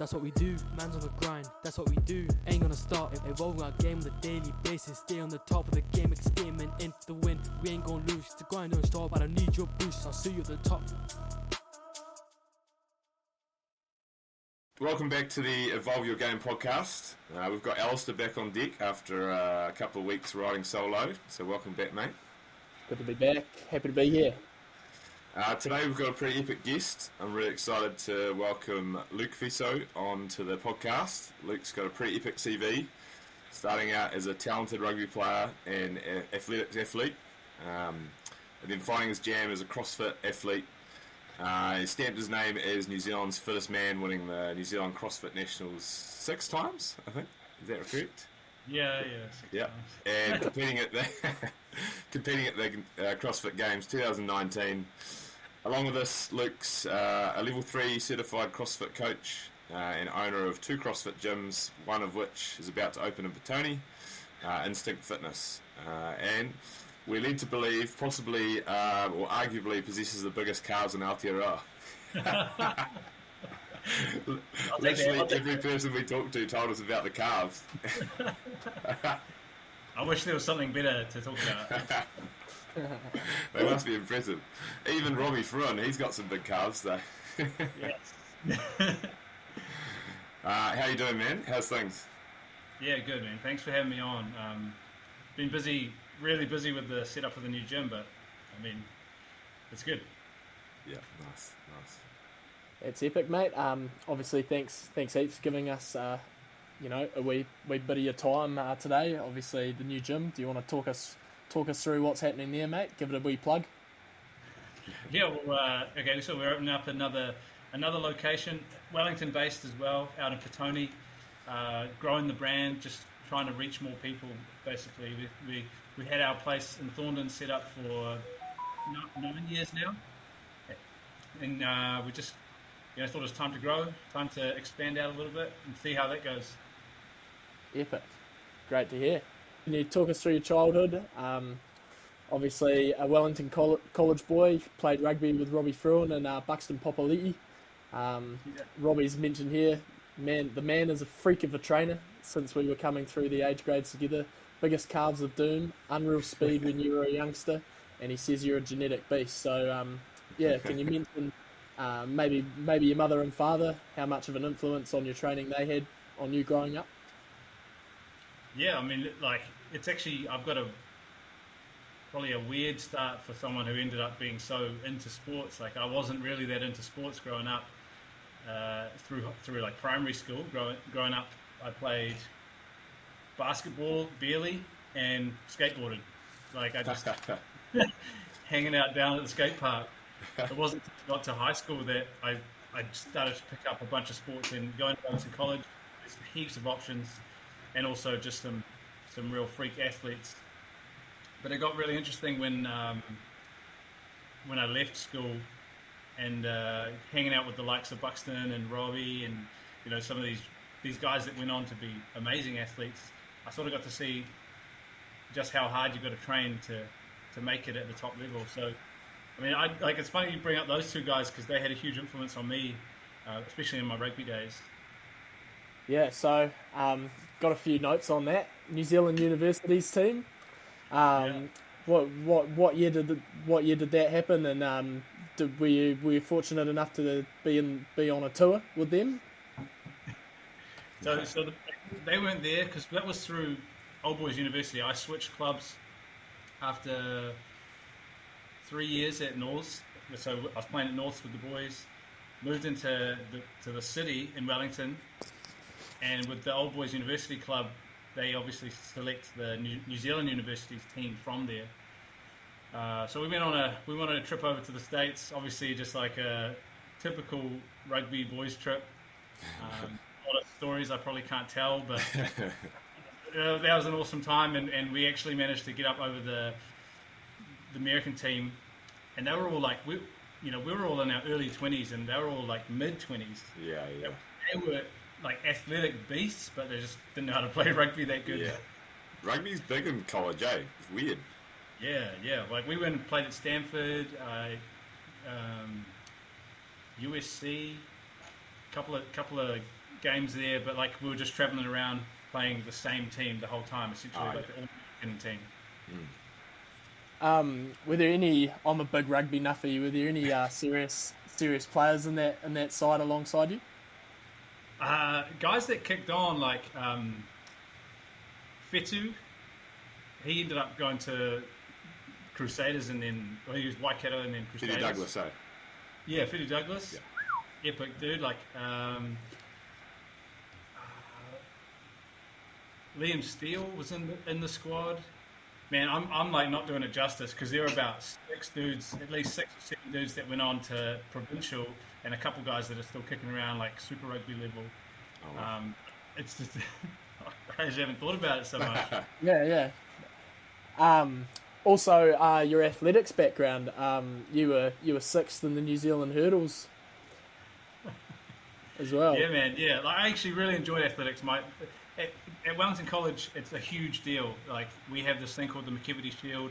That's what we do, man's on the grind, that's what we do. Ain't gonna stop, evolving our game on a daily basis. Stay on the top of the game, experiment into the win. We ain't gonna lose, the grind don't stop, but I need your boost, I'll see you at the top. Welcome back to the Evolve Your Game podcast. We've got Alistair back on deck after a couple of weeks riding solo, so welcome back, mate. Good to be back, happy to be here. Today we've got a pretty epic guest. I'm really excited to welcome Luke Fiso onto the podcast. Luke's got a pretty epic CV, starting out as a talented rugby player and athletics athlete, and then finding his jam as a CrossFit athlete. He stamped his name as New Zealand's fittest man, winning the New Zealand CrossFit Nationals 6 times, I think. Is that correct? Yeah, 6 times. And competing at the CrossFit Games 2019. Along with this, Luke's a level 3 certified CrossFit coach and owner of 2 CrossFit gyms, one of which is about to open in Petone, Instinct Fitness. And we're led to believe possibly or arguably possesses the biggest calves in Aotearoa. Literally every person we talked to told us about the calves. I wish there was something better to talk about. They must be impressive. Even Robbie Frun, he's got some big calves though. Yes. How you doing, man? How's things? Yeah, good, man. Thanks for having me on. Been busy, really busy with the setup of the new gym, but I mean, it's good. Yeah, nice. It's epic, mate. Obviously, thanks heaps for giving us, a wee bit of your time today. Obviously, the new gym. Do you want to talk us through what's happening there, mate? Give it a wee plug. Yeah, well, okay. So we're opening up another location, Wellington-based as well, out in Petone. Growing the brand, just trying to reach more people. Basically, we had our place in Thorndon set up for 9 years now, and we just thought it was time to grow, time to expand out a little bit and see how that goes. Epic, great to hear. Can you talk us through your childhood? Obviously, a Wellington college boy, played rugby with Robbie Fruin and Buxton Popaliti. Robbie's mentioned here, the man is a freak of a trainer since we were coming through the age grades together. Biggest calves of doom, unreal speed when you were a youngster, and he says you're a genetic beast. So, can you mention maybe your mother and father, how much of an influence on your training they had on you growing up? Yeah, I mean, it's actually, I've got probably a weird start for someone who ended up being so into sports. I wasn't really that into sports growing up. Through primary school, growing up, I played basketball barely and skateboarded. I just hanging out down at the skate park. It wasn't until I got to high school that I started to pick up a bunch of sports and going to college. There's heaps of options, and also just some real freak athletes. But it got really interesting when I left school and hanging out with the likes of Buxton and Robbie and some of these guys that went on to be amazing athletes. I sort of got to see just how hard you've got to train to make it at the top level. So, I mean, it's funny you bring up those 2 guys because they had a huge influence on me, especially in my rugby days. Yeah, so got a few notes on that. New Zealand University's team. What year did that happen? And were you fortunate enough to be on a tour with them? So they weren't there because that was through Old Boys University. I switched clubs after 3 years at Norths. So I was playing at Norths with the boys, moved into the city in Wellington, and with the Old Boys University club, they obviously select the New Zealand University's team from there. So we went on a trip over to the States, obviously just like a typical rugby boys trip. A lot of stories I probably can't tell, but that was an awesome time, and we actually managed to get up over the American team, and they were all we were all in our early 20s, and they were all mid 20s. Yeah. They were athletic beasts, but they just didn't know how to play rugby that good. Yeah. Rugby's big in college, eh? It's weird. Yeah. We went and played at Stanford, USC, couple of games there, but like we were just traveling around playing the same team the whole time, essentially, like the all-American team. Were there any? I'm a big rugby nuffy. Were there any serious players in that side alongside you? Guys that kicked on, like Fiso, he ended up going to Crusaders, and then he was Waikato and then Crusaders. Fittest Douglas, eh? Yeah, Fittest Douglas. Yeah. Epic dude. Like Liam Steele was in the squad. Man, I'm like not doing it justice because there were about 6 dudes, at least 6 or 7 dudes that went on to provincial, and a couple guys that are still kicking around like Super Rugby level. Oh, wow. It's just I just haven't thought about it so much. Yeah. Also, your athletics background. You were 6th in the New Zealand hurdles as well. Yeah, man. Yeah, like, I actually really enjoyed athletics. At Wellington College, it's a huge deal. Like we have this thing called the McKibbity Shield.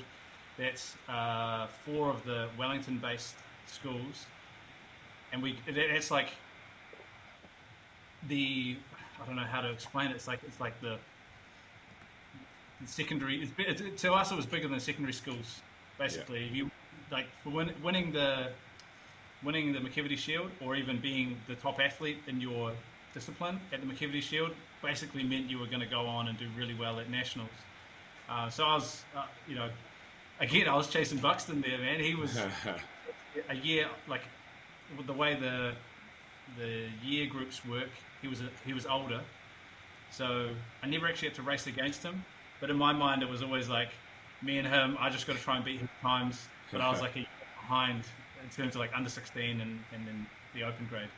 That's 4 of the Wellington-based schools, and it's like I don't know how to explain it. It's like the secondary. To us, it was bigger than secondary schools. Basically, if you like for winning the McKibbity Shield, or even being the top athlete in your discipline at the McKibbity Shield, basically meant you were going to go on and do really well at nationals. So I was, again, I was chasing Buxton there, man. He was a year, like with the way the year groups work. He was older, so I never actually had to race against him. But in my mind, it was always like me and him. I just got to try and beat his times. But I was like a year behind in terms of like under 16 and then the open grade.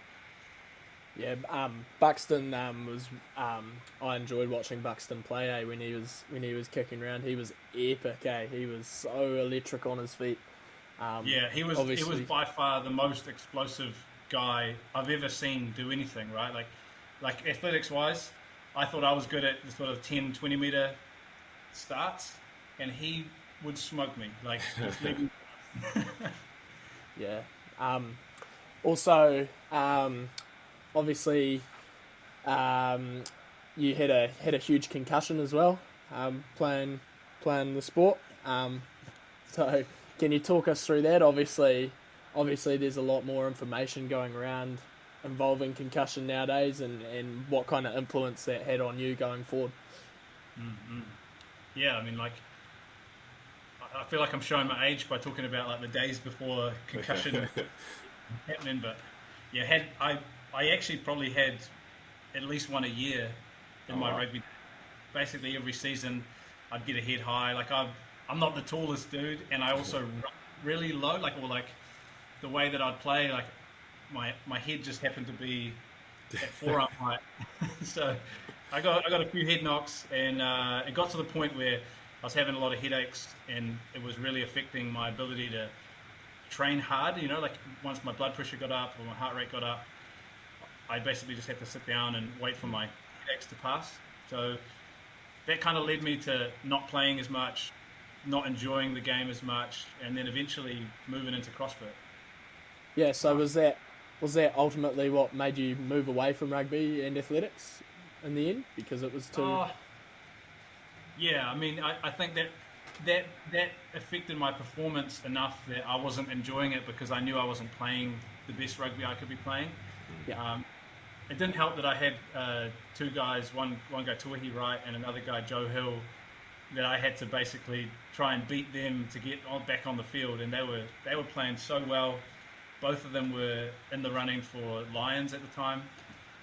Yeah, Buxton was. I enjoyed watching Buxton play. When he was kicking around, he was epic. He was so electric on his feet. He was by far the most explosive guy I've ever seen do anything. Right, like athletics wise, I thought I was good at the sort of 10, 20 meter starts, and he would smoke me. Like, yeah. Also, obviously, you had a huge concussion as well, playing the sport. So can you talk us through that? Obviously, there's a lot more information going around involving concussion nowadays, and what kind of influence that had on you going forward. Mm-hmm. Yeah, I mean, like, I feel like I'm showing my age by talking about like the days before concussion happening, but yeah, I actually probably had at least one a year in my rugby. Basically, every season I'd get a head high. Like I'm not the tallest dude, and I also really low. Like the way that I'd play, like my head just happened to be at forearm height. So I got a few head knocks, and it got to the point where I was having a lot of headaches, and it was really affecting my ability to train hard. You know, like once my blood pressure got up or my heart rate got up, I basically just had to sit down and wait for my headaches to pass. So that kind of led me to not playing as much, not enjoying the game as much, and then eventually moving into CrossFit. Yeah, so was that ultimately what made you move away from rugby and athletics in the end? Because it was too... Yeah, I mean, I think that affected my performance enough that I wasn't enjoying it because I knew I wasn't playing the best rugby I could be playing. Yeah. It didn't help that I had 2 guys, one guy Tuahi Wright and another guy Joe Hill, that I had to basically try and beat them to get back on the field, and they were playing so well. Both of them were in the running for Lions at the time,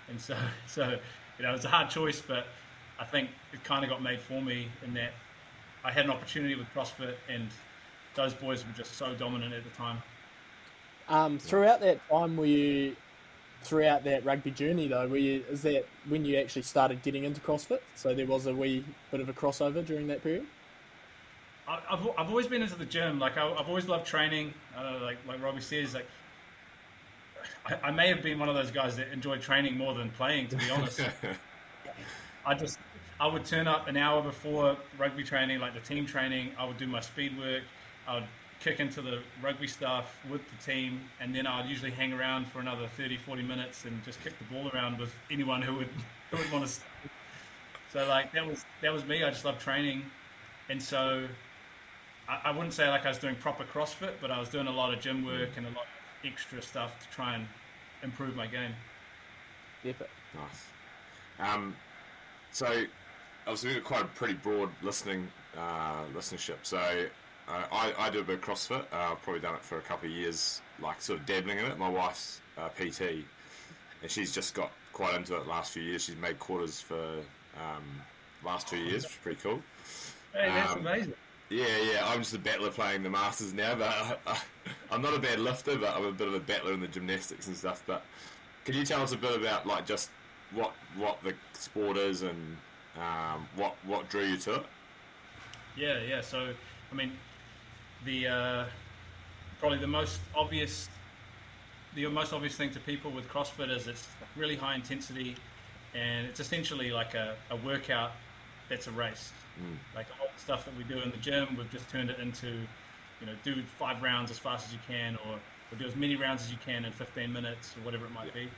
and so it was a hard choice, but I think it kind of got made for me in that I had an opportunity with CrossFit, and those boys were just so dominant at the time. Throughout that time, throughout that rugby journey though, is that when you actually started getting into CrossFit? So there was a wee bit of a crossover during that period? I've always been into the gym. Like I've always loved training. Like Robbie says, like I may have been one of those guys that enjoyed training more than playing, to be honest. I would turn up an hour before rugby training, like the team training. I would do my speed work. I would kick into the rugby stuff with the team, and then I'd usually hang around for another 30-40 minutes and just kick the ball around with anyone who would want to. So like that was me. I just loved training, and so I wouldn't say like I was doing proper CrossFit, but I was doing a lot of gym work and a lot of extra stuff to try and improve my game. Epic. Nice. So obviously we've got quite a pretty broad listenership. So I do a bit of CrossFit. I've probably done it for a couple of years, like sort of dabbling in it. My wife's PT, and she's just got quite into it the last few years. She's made quarters for last 2 years, which is pretty cool. Hey, that's amazing. Yeah. I'm just a battler playing the Masters now, but I'm not a bad lifter, but I'm a bit of a battler in the gymnastics and stuff. But can you tell us a bit about like just what the sport is and what drew you to it? Yeah. So, I mean, the probably the most obvious thing to people with CrossFit is it's really high intensity, and it's essentially like a workout that's a race. Like all the stuff that we do in the gym, we've just turned it into, do 5 rounds as fast as you can, or do as many rounds as you can in 15 minutes, or whatever it might be.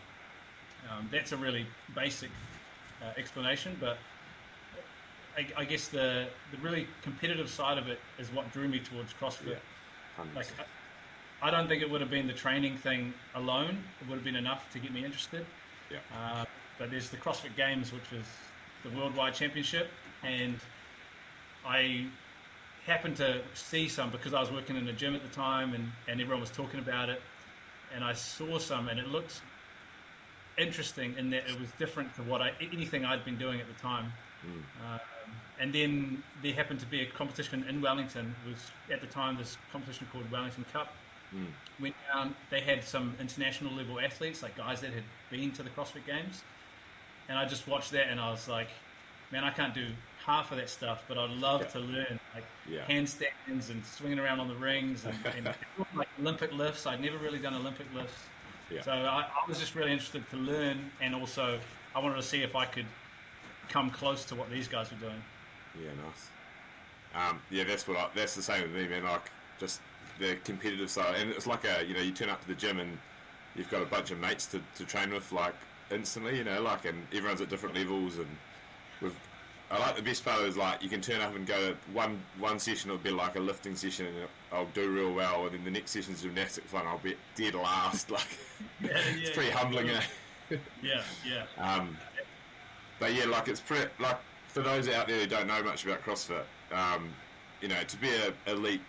That's a really basic explanation, but I guess the really competitive side of it is what drew me towards CrossFit. Yeah, like I don't think it would have been the training thing alone. It would have been enough to get me interested. Yeah. But there's the CrossFit Games, which is the worldwide championship, and I happened to see some because I was working in a gym at the time, and everyone was talking about it, and I saw some, and it looked interesting in that it was different to anything I'd been doing at the time. And then there happened to be a competition in Wellington. It was at the time this competition called Wellington Cup. Went down. They had some international level athletes, like guys that had been to the CrossFit Games, and I just watched that, and I was like, man, I can't do half of that stuff, but I'd love to learn like handstands and swinging around on the rings and like Olympic lifts. I'd never really done Olympic lifts. So I was just really interested to learn, and also I wanted to see if I could come close to what these guys were doing. Yeah, nice. That's the same with me, man. Like just the competitive side, and it's like you turn up to the gym and you've got a bunch of mates to train with, like instantly, like, and everyone's at different levels, and I like the best part is like you can turn up and go one session will be like a lifting session and I'll do real well, and then the next session's gymnastics fun, I'll be dead last. Like it's pretty humbling. Yeah. But yeah, like it's pretty, like for those out there who don't know much about CrossFit, to be an elite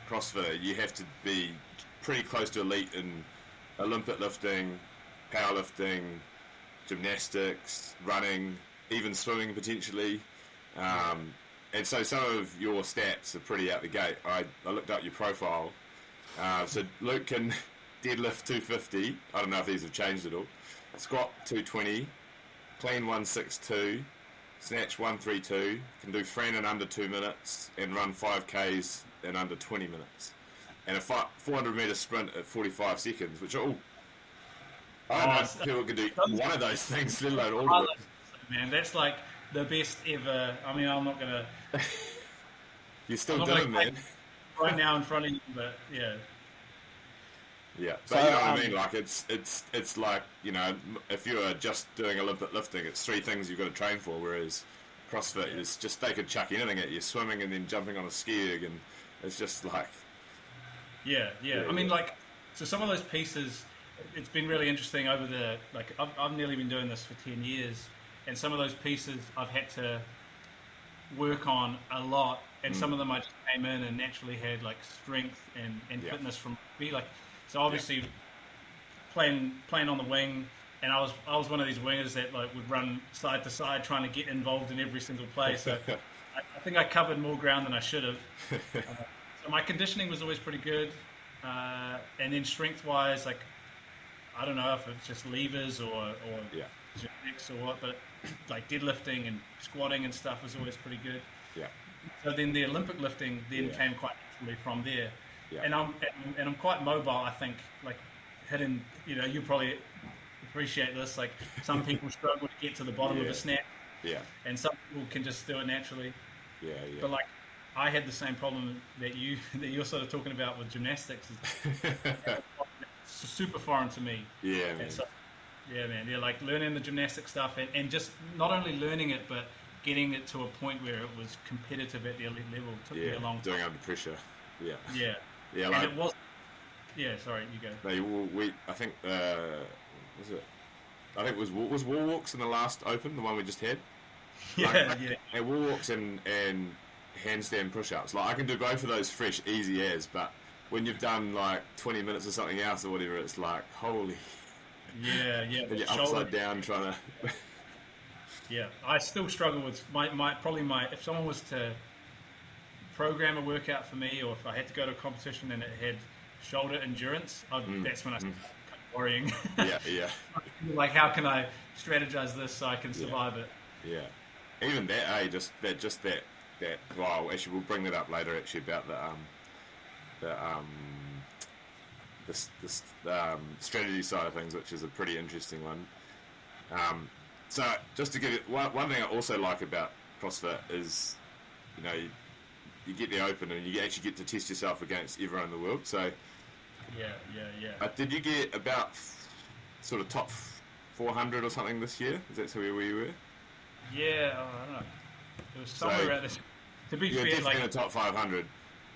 CrossFitter, you have to be pretty close to elite in Olympic lifting, powerlifting, gymnastics, running, even swimming potentially. And so some of your stats are pretty out the gate. I looked up your profile. So Luke can deadlift 250. I don't know if these have changed at all. Squat 220. Clean 162, snatch 132, can do Fran in under 2 minutes, and run 5Ks in under 20 minutes. And a 400 metre sprint at 45 seconds, which are all... I don't know if people can do one of those things, let alone all of it. Man, that's like the best ever. I mean, I'm not going to... You're still doing, man. Right now in front of you, but yeah. Yeah, but you know what I mean. Like it's like, if you're just doing Olympic lifting, it's 3 things you've got to train for. Whereas CrossFit is just they could chuck anything at you, swimming and then jumping on a ski erg, and it's just like. Yeah. I mean, like, so some of those pieces, it's been really interesting over the I've nearly been doing this for 10 years, and some of those pieces I've had to work on a lot, and some of them I just came in and naturally had like strength and fitness from me, like. So obviously, playing on the wing, and I was one of these wingers that like would run side to side, trying to get involved in every single play. So I think I covered more ground than I should have. So my conditioning was always pretty good, and then strength-wise, like I don't know if it's just levers or genetics or what, but like deadlifting and squatting and stuff was always pretty good. Yeah. So then the Olympic lifting came quite naturally from there. Yeah. And I'm quite mobile, I think, like hitting, you probably appreciate this, like some people struggle to get to the bottom of a snap, and some people can just do it naturally. But like I had the same problem that you're sort of talking about with gymnastics. It's super foreign to me. Yeah, man. So, yeah, man. Yeah, like learning the gymnastic stuff and just not only learning it, but getting it to a point where it was competitive at the elite level took me a long time. Doing under pressure. Yeah. Yeah. Yeah, And like, it was. Yeah, sorry, you go. no, I think was it? I think it was wall walks in the last Open, the one we just had. Yeah. And wall walks and handstand push-ups. Like I can do both of those fresh, easy as, but when you've done like 20 minutes or something else or whatever, it's like holy. Yeah. And you're upside down trying to. Yeah, I still struggle with my if someone was to program a workout for me, or if I had to go to a competition and it had shoulder endurance, that's when I started kind of worrying. Yeah. Like, how can I strategize this so I can survive it? Yeah, even that, just that. Well, actually, we'll bring that up later. Actually, about the strategy side of things, which is a pretty interesting one. So, just to give it one thing I also like about CrossFit is, you get the Open and you actually get to test yourself against everyone in the world. So, yeah. Did you get about sort of top 400 or something this year? Is that where you were? Yeah, I don't know. It was somewhere around this. To be You're fair, definitely like in the top 500.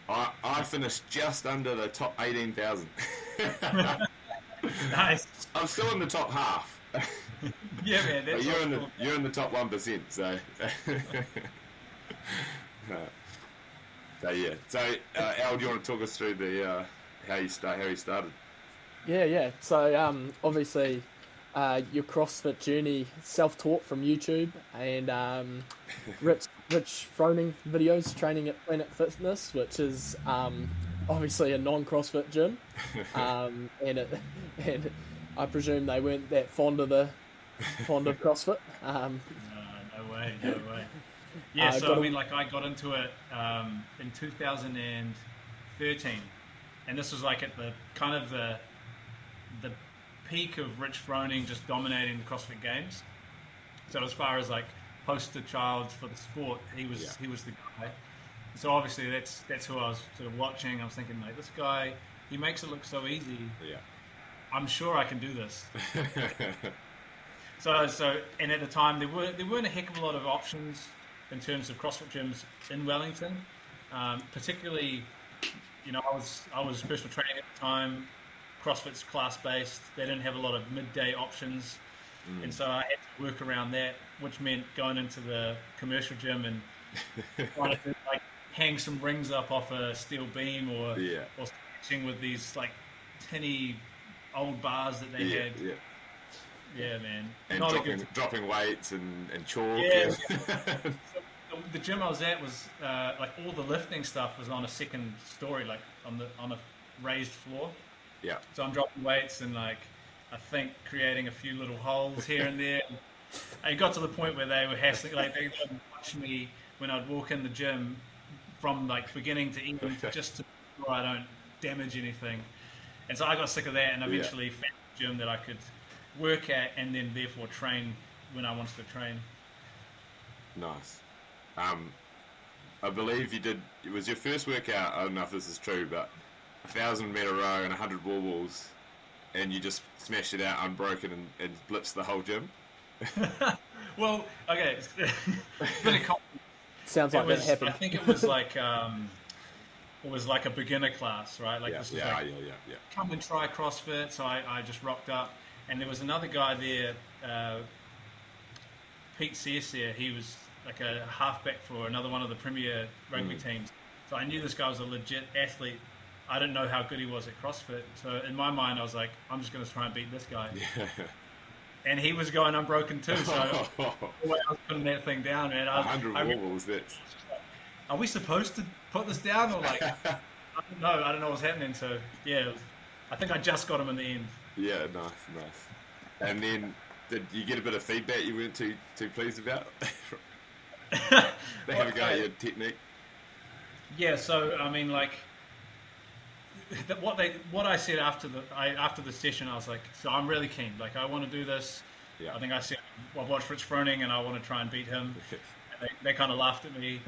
I finished just under the top 18,000. nice. I'm still in the top half. Yeah, man. That's But you're in the top 1%. So, so yeah. So Al, do you want to talk us through the how you started? Yeah. So obviously, your CrossFit journey, self-taught from YouTube, and Rich Froning videos, training at Planet Fitness, which is obviously a non-CrossFit gym, and I presume they weren't that fond of CrossFit. No way. Yeah, so I mean, like I got into it in 2013, and this was like at the kind of the peak of Rich Froning just dominating the CrossFit Games. So as far as like poster child for the sport, he was the guy. So obviously that's who I was sort of watching. I was thinking, like, this guy, he makes it look so easy. Yeah. I'm sure I can do this. So and at the time there weren't a heck of a lot of options in terms of CrossFit gyms in Wellington, particularly, I was personal training at the time. CrossFit's class-based. They didn't have a lot of midday options, and so I had to work around that, which meant going into the commercial gym and trying to like hang some rings up off a steel beam or stretching with these like tinny old bars that they had. Yeah, man. And dropping weights and chalk. Yeah. So the gym I was at was like all the lifting stuff was on a second story, like on a raised floor. Yeah. So I'm dropping weights and like I think creating a few little holes here and there. And it got to the point where they were hassling, like they would watch me when I'd walk in the gym from like beginning to end, just to make sure I don't damage anything. And so I got sick of that and eventually found a gym that I could work at and then therefore train when I wanted to train. Nice. I believe it was your first workout, I don't know if this is true, but 1,000-meter row and 100 wall balls, and you just smashed it out unbroken and blitzed the whole gym. Well, okay, it's a bit of Sounds like that happened. I think it was like a beginner class, right? Like this was come and try CrossFit. So I just rocked up, and there was another guy there, Pete Searsier. He was like a halfback for another one of the premier rugby teams. So I knew this guy was a legit athlete. I didn't know how good he was at CrossFit. So in my mind, I was like, I'm just going to try and beat this guy. Yeah. And he was going unbroken too. So the way I was putting that thing down, man. 100 wobbles, that's... Are we supposed to put this down or like? I don't know what's happening. So yeah, I think I just got him in the end. Yeah, nice. And then did you get a bit of feedback you weren't too pleased about? They have a go at your technique. Yeah, so I mean, like, what I said after the session, I was like, so I'm really keen. Like, I want to do this. Yeah. I think I said, I've watched Rich Froning and I want to try and beat him. And they kind of laughed at me.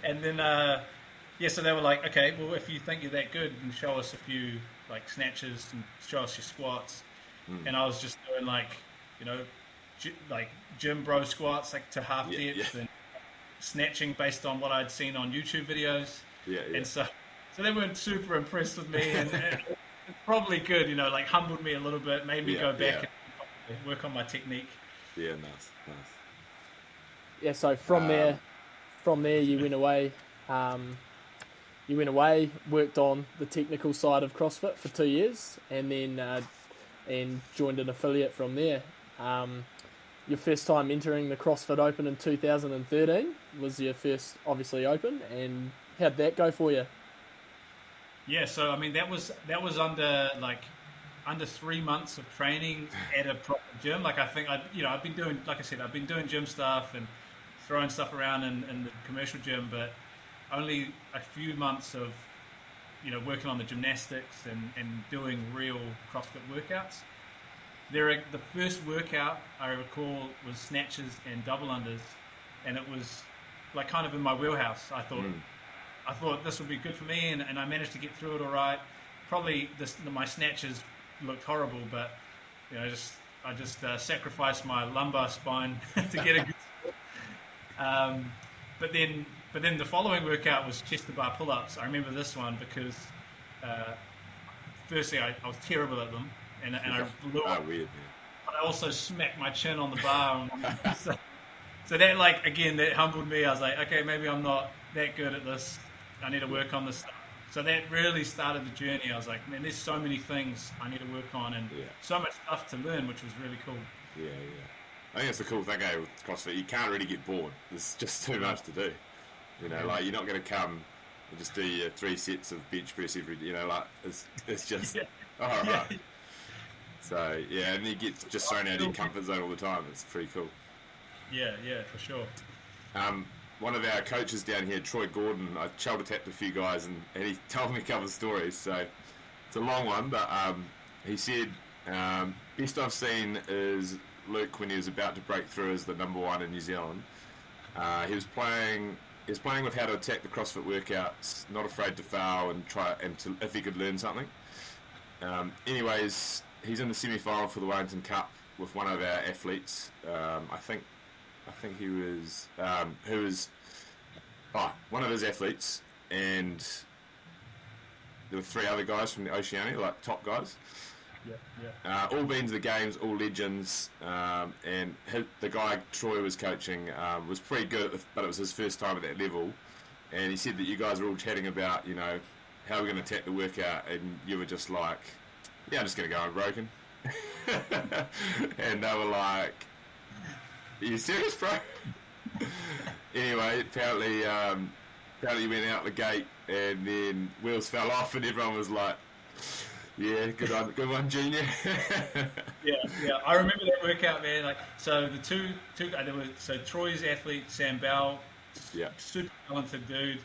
And then so they were like, okay, well, if you think you're that good, then show us a few like snatches and show us your squats. And I was just doing like, you know, like gym bro squats, like to half depth, and snatching based on what I'd seen on YouTube videos. And so they weren't super impressed with me, and it's probably good, you know, like humbled me a little bit, made me go back and work on my technique. Yeah, nice. Yeah, so from there you went away. Worked on the technical side of CrossFit for 2 years, and then and joined an affiliate from there. Your first time entering the CrossFit Open in 2013 was your first, obviously, Open, and how'd that go for you? Yeah, so I mean that was under 3 months of training at a proper gym. Like I think I've been doing, like I said, I've been doing gym stuff and throwing stuff around in the commercial gym, but only a few months of, you know, working on the gymnastics and doing real CrossFit workouts. The first workout I recall was snatches and double unders, and it was like kind of in my wheelhouse. I thought this would be good for me, and I managed to get through it all right. Probably my snatches looked horrible, but you know, I just sacrificed my lumbar spine to get a good score. But then the following workout was chest to bar pull-ups. I remember this one because firstly I was terrible at them, and I blew up. Weird, but I also smacked my chin on the bar. So that, like, again, that humbled me. I was like, okay, maybe I'm not that good at this. I need to work on this stuff. So that really started the journey. I was like, man, there's so many things I need to work on, and so much stuff to learn, which was really cool. Yeah. I think that's the cool thing with CrossFit. You can't really get bored. There's just too much to do. You know, like, you're not going to come and just do your 3 sets of bench press every, you know, like, it's just, all right. So, yeah, and you get just thrown out of your comfort zone all the time. It's pretty cool. Yeah, for sure. One of our coaches down here, Troy Gordon, I shoulder tapped a few guys, and he told me a couple of stories. So it's a long one, but he said best I've seen is Luke when he was about to break through as the #1 in New Zealand. He was playing with how to attack the CrossFit workouts, not afraid to fail and try if he could learn something. Anyways, he's in the semi-final for the Wellington Cup with one of our athletes. I think he was who was one of his athletes, and there were 3 other guys from the Oceania, like top guys. All been to the games, all legends, and the guy Troy was coaching was pretty good, but it was his first time at that level. And he said that you guys were all chatting about, you know, how we're going to attack the workout, and you were just like, yeah, I'm just going to go unbroken. And they were like, are you serious, bro? Anyway, apparently you went out the gate, and then wheels fell off, and everyone was like, yeah, good one, Junior. yeah. I remember that workout, man. Like, so the two there were, so Troy's athlete Sam Bell, super talented dude,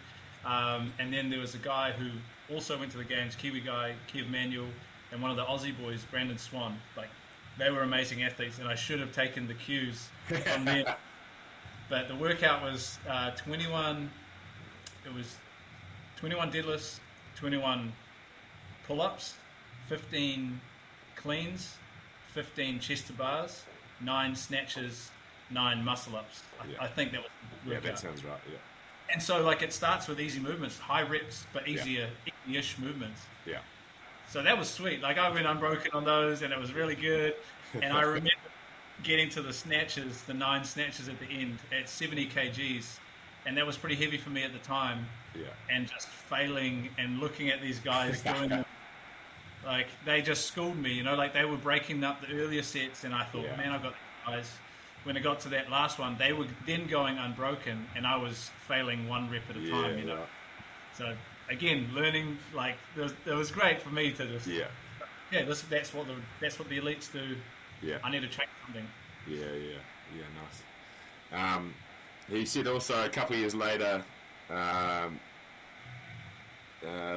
and then there was a guy who also went to the games, Kiwi guy, Kev Manuel, and one of the Aussie boys, Brandon Swan. Like, they were amazing athletes, and I should have taken the cues from them. But the workout was 21. It was 21 deadlifts, 21 pull-ups, 15 cleans, 15 chest to bars, 9 snatches, 9 muscle-ups. I think that was the workout. Yeah, that sounds right, yeah. And so, like, it starts with easy movements, high reps, but easy-ish movements. Yeah. So that was sweet. Like, I went unbroken on those, and it was really good. And I remember getting to the snatches, the 9 snatches at the end at 70 kgs, and that was pretty heavy for me at the time. Yeah. And just failing and looking at these guys doing them. Like, they just schooled me, you know, like they were breaking up the earlier sets, and I thought, man, I've got these guys. When it got to that last one, they were then going unbroken, and I was failing 1 rep at a time, you know. Right. So, again, learning, like, it was great for me to just, that's what the elites do. Yeah. I need to change something. Yeah, nice. He said also a couple of years later,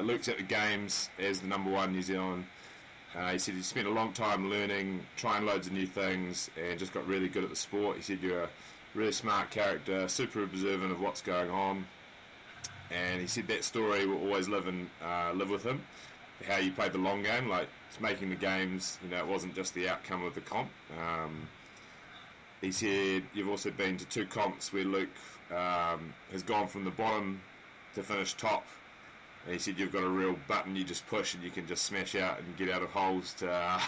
Luke's at the games as the #1 New Zealand. He said he spent a long time learning, trying loads of new things, and just got really good at the sport. He said you're really smart character, super observant of what's going on. And he said that story will always live with him. How you played the long game, like making the games. It wasn't just the outcome of the comp. He said you've also been to 2 comps where Luke has gone from the bottom to finish top. And he said you've got a real button you just push and you can just smash out and get out of holes to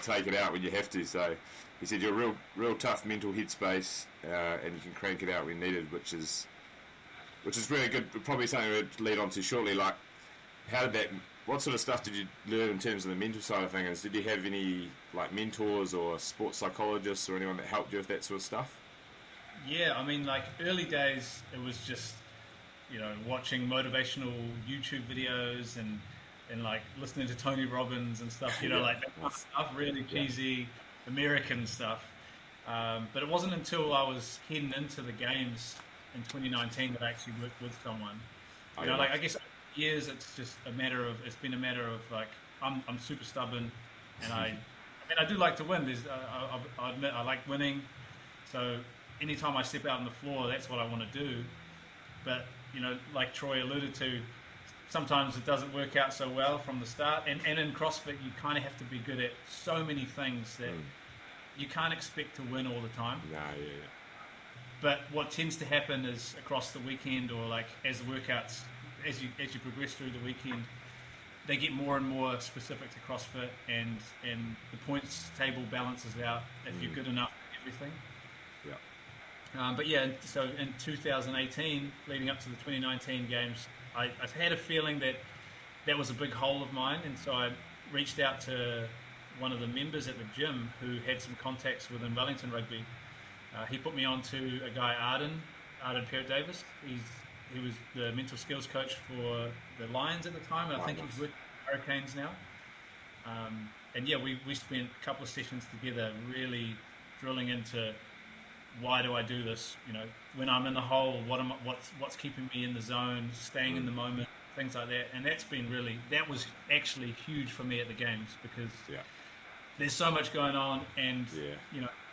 take it out when you have to. So he said you're a real tough mental headspace, and you can crank it out when needed, which is really good. Probably something we'll lead on to shortly. Like, what sort of stuff did you learn in terms of the mental side of things? Did you have any like mentors or sports psychologists or anyone that helped you with that sort of stuff? Yeah, I mean, like early days, it was just watching motivational YouTube videos and like listening to Tony Robbins and stuff. Like that kind of stuff, really cheesy American stuff. But it wasn't until I was heading into the games in 2019 that I actually worked with someone. Like I guess years it's been a matter of like I'm super stubborn, and I do like to win. I admit I like winning, so anytime I step out on the floor, that's what I want to do. But like Troy alluded to, sometimes it doesn't work out so well from the start, and in CrossFit you kind of have to be good at so many things that you can't expect to win all the time. Yeah. But what tends to happen is across the weekend, or like as the workouts, as you progress through the weekend, they get more and more specific to CrossFit, and the points table balances out if you're good enough at everything. Yeah. But yeah, so in 2018, leading up to the 2019 games, I had a feeling that was a big hole of mine, and so I reached out to one of the members at the gym who had some contacts within Wellington Rugby. He put me on to a guy, Arden Parrott-Davis. He was the mental skills coach for the Lions at the time, and I think he's with Hurricanes now. And yeah, we spent a couple of sessions together really drilling into why do I do this? When I'm in the hole, what's keeping me in the zone, staying in the moment, things like that. And that was actually huge for me at the games, because there's so much going on, and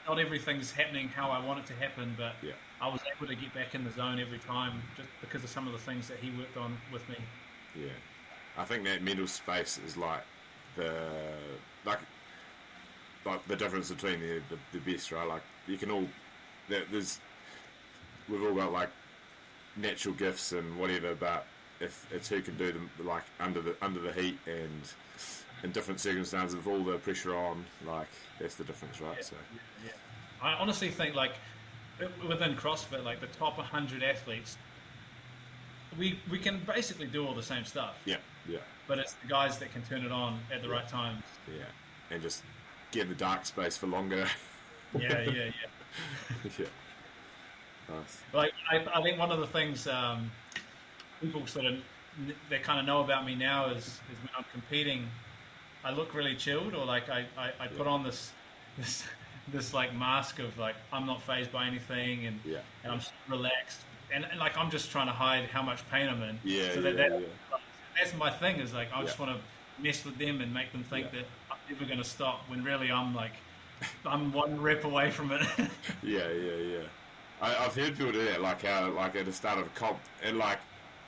not everything's happening how I want it to happen, but I was able to get back in the zone every time just because of some of the things that he worked on with me. Yeah, I think that mental space is like the difference between the best, right? Like you can all we've all got like natural gifts and whatever, but if it's who can do them like under the heat and in different circumstances with all the pressure on, like that's the difference, right? Yeah. I honestly think like within CrossFit, like the top 100 athletes, we can basically do all the same stuff. Yeah. But it's the guys that can turn it on at the right times. Yeah, and just get in the dark space for longer. Yeah. Yeah. Nice. Like I think one of the things people they kind of know about me now is when I'm competing, I look really chilled, or like I put on this like mask of like I'm not fazed by anything, and I'm relaxed, and like I'm just trying to hide how much pain I'm in. That's my thing, is like I just want to mess with them and make them think that I'm never going to stop, when really I'm one rep away from it. Yeah. I've heard people do that, like how like at the start of a comp, and like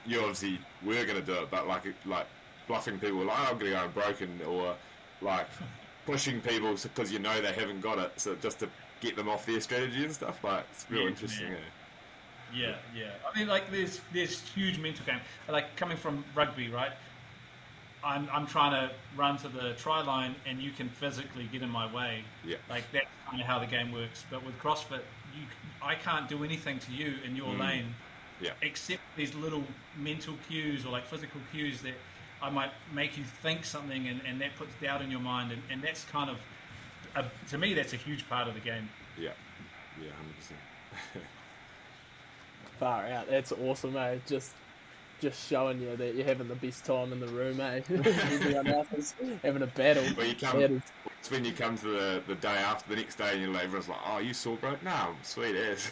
you obviously were going to do it, but like bluffing people, like I'm going to go unbroken, or like pushing people because they haven't got it, so just to get them off their strategy and stuff. Like it's real interesting. Yeah. I mean, like there's huge mental game. Like coming from rugby, right? I'm trying to run to the try line, and you can physically get in my way. Yeah. Like that's kind of how the game works. But with CrossFit, I can't do anything to you in your lane. Yeah. Except these little mental cues or like physical cues that I might make you think something, and that puts doubt in your mind, and that's kind of to me that's a huge part of the game. Yeah, 100%. Far out. That's awesome, mate. Just showing you that you're having the best time in the room, mate. Everyone else is having a battle. Well, it's when you come to the day after, the next day, and everyone's like, "Oh, you sore, bro?" No, I'm sweet as.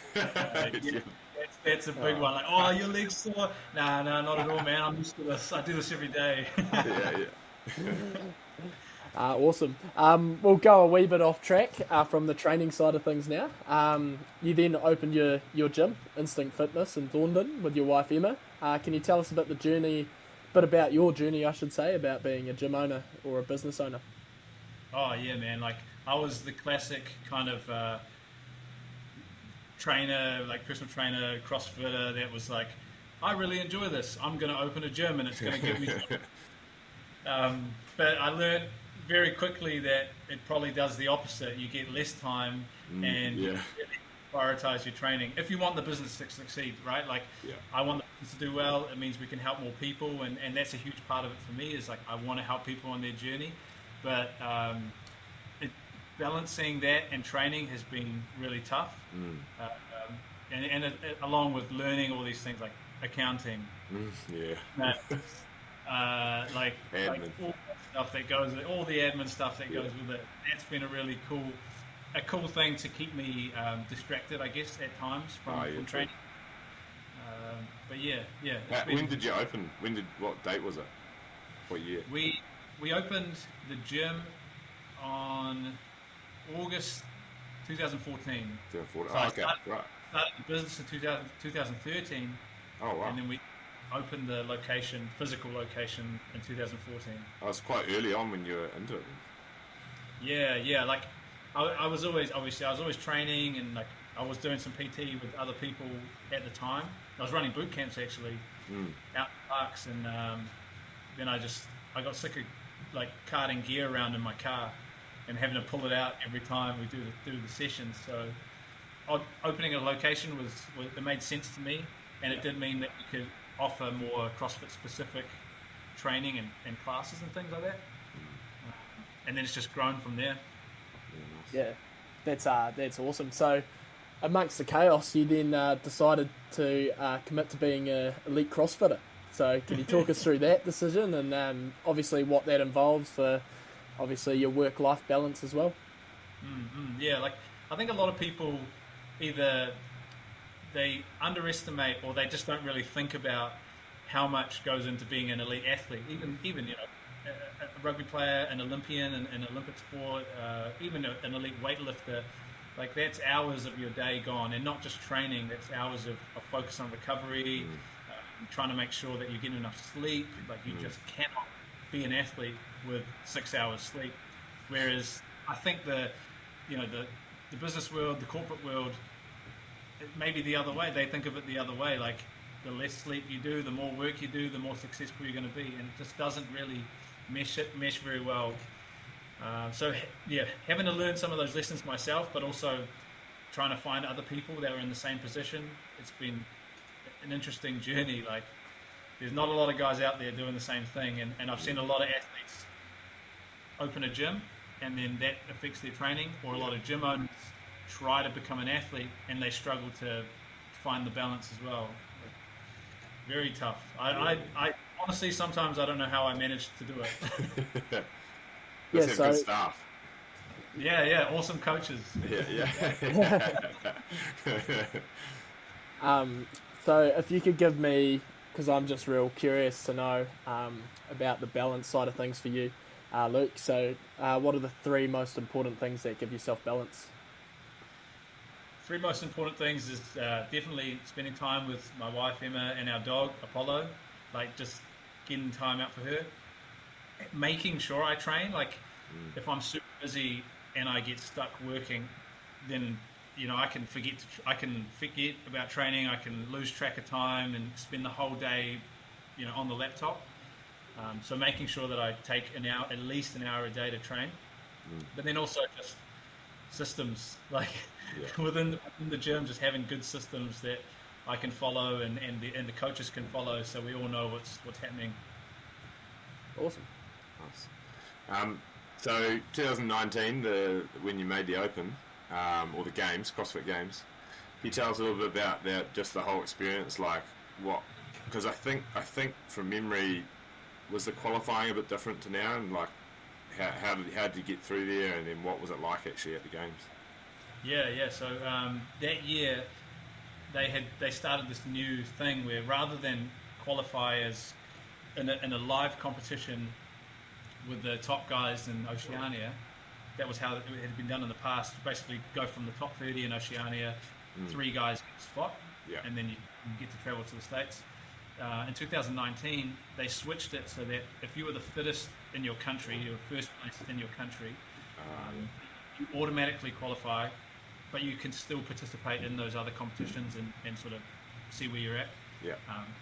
That's a big one. Like, "Oh, your legs sore?" Nah, not at all, man. I'm used to this. I do this every day. Yeah. Awesome. We'll go a wee bit off track from the training side of things now. You then opened your gym, Instinct Fitness, in Thorndon with your wife Emma. Can you tell us about your journey, I should say, about being a gym owner or a business owner? Oh yeah, man. Like I was the classic kind of trainer, like personal trainer, CrossFitter that was like, I really enjoy this. I'm going to open a gym and it's going to give me. But I learned very quickly that it probably does the opposite. You get less time and really prioritize your training if you want the business to succeed, right? Like I want the business to do well. It means we can help more people, and that's a huge part of it for me. Is like I want to help people on their journey, but balancing that and training has been really tough. And along with learning all these things like accounting, like all stuff that goes, all the admin stuff that goes with it. That's been a really cool thing to keep me distracted, I guess, at times from training. But when did you open? What date was it? What year? We opened the gym on August 2014. 2014. So Okay, right. Started the business in 2013. Oh wow! And then we opened the physical location in 2014. Oh, it was quite early on when you were into it. Yeah. Like I was always training, and like I was doing some PT with other people at the time. I was running boot camps actually out in parks, and then I got sick of like carting gear around in my car and having to pull it out every time we do the sessions. So opening a location it made sense to me, and it did mean that we could offer more CrossFit specific training and classes and things like that. And then it's just grown from there. Yeah, that's awesome. So amongst the chaos, you then decided to commit to being an elite CrossFitter. So can you talk us through that decision and obviously what that involves for obviously your work-life balance as well? Yeah, like I think a lot of people either they underestimate or they just don't really think about how much goes into being an elite athlete. Even you know, a rugby player, an Olympian in Olympic sport, even an elite weightlifter, like that's hours of your day gone, and not just training. That's hours of focus on recovery, trying to make sure that you're getting enough sleep. Like you just cannot be an athlete with 6 hours sleep. Whereas I think the business world, the corporate world, it may be the other way. They think of it the other way. Like the less sleep you do, the more work you do, the more successful you're going to be, and it just doesn't really mesh very well. So having to learn some of those lessons myself, but also trying to find other people that are in the same position. It's been an interesting journey. Like there's not a lot of guys out there doing the same thing, and I've seen a lot of athletes open a gym and then that affects their training, or a lot of gym owners try to become an athlete and they struggle to find the balance as well. Very tough. I honestly sometimes I don't know how I managed to do it. Let's have good staff. Yeah, awesome coaches. So if you could give me, because I'm just real curious to know about the balance side of things for you, Luke. So what are the three most important things that give yourself balance? Three most important things is definitely spending time with my wife Emma and our dog Apollo, like just getting time out for her. Making sure I train, like if I'm super busy and I get stuck working, then I can forget about training. I can lose track of time and spend the whole day on the laptop. So making sure that I take at least an hour a day to train, but then also just systems, like within the gym, just having good systems that I can follow and the coaches can follow, so we all know what's happening. Awesome. Nice. So 2019, when you made the Open or the Games, CrossFit Games, can you tell us a little bit about just the whole experience, like what? Because I think from memory, was the qualifying a bit different to now, and like how did you get through there, and then what was it like actually at the Games? Yeah. So that year they started this new thing where rather than qualify as in a live competition, with the top guys in Oceania. That was how it had been done in the past. Basically, go from the top 30 in Oceania, 3 guys get a spot, and then you get to travel to the States. In 2019, they switched it so that if you were the fittest in your country, you were first place in your country, you automatically qualify, but you can still participate in those other competitions and sort of see where you're at. Yeah.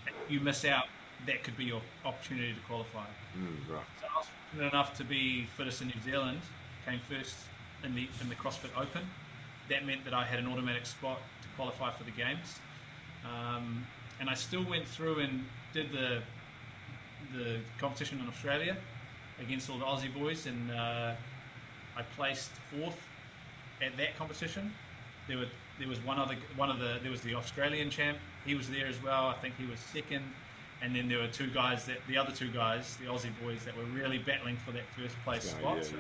If you miss out, that could be your opportunity to qualify. Right. So I was fortunate enough to be fittest in New Zealand, came first in the CrossFit Open. That meant that I had an automatic spot to qualify for the games. And I still went through and did the competition in Australia against all the Aussie boys, and I placed 4th at that competition. There was there was the Australian champ. He was there as well. I think he was 2nd, and then there were the other two guys, the Aussie boys, that were really battling for that first place spot. So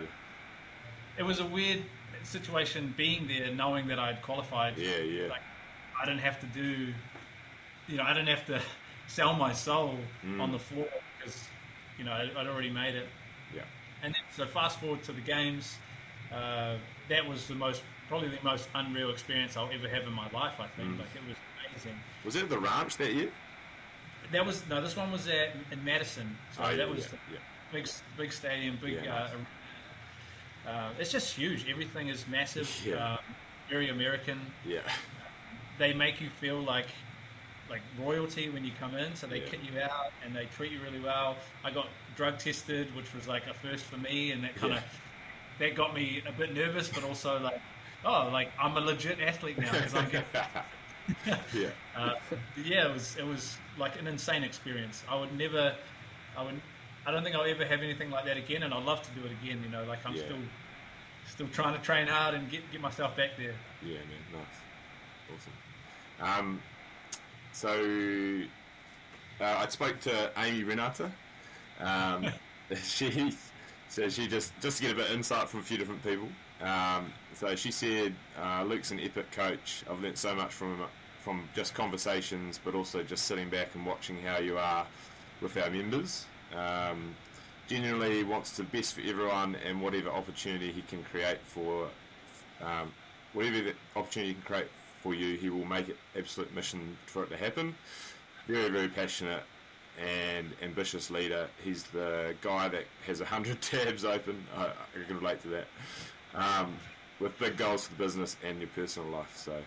it was a weird situation being there, knowing that I'd qualified. Like, I didn't have to do, I didn't have to sell my soul on the floor because, I'd already made it. Yeah. And then, so fast forward to the games, that was probably the most unreal experience I'll ever have in my life, I think. Like, it was amazing. Was it at the ranch that year? This one was in Madison. So that was big stadium, nice. It's just huge. Everything is massive, very American. Yeah. They make you feel like royalty when you come in, so they kit you out and they treat you really well. I got drug tested, which was like a first for me, and that got me a bit nervous, but also like, I'm a legit athlete now because I'm getting. It was like an insane experience. I don't think I'll ever have anything like that again, and I'd love to do it again. Like I'm still trying to train hard and get myself back there. Yeah, man, nice, awesome. So I spoke to Amy Renata. She said she just to get a bit of insight from a few different people. So she said, Luke's an epic coach. I've learnt so much from just conversations, but also just sitting back and watching how you are with our members. Genuinely wants the best for everyone, and whatever opportunity he can create for you, he will make it absolute mission for it to happen. Very, very passionate and ambitious leader. He's the guy that has 100 tabs open. I can relate to that. With big goals for the business and your personal life. So,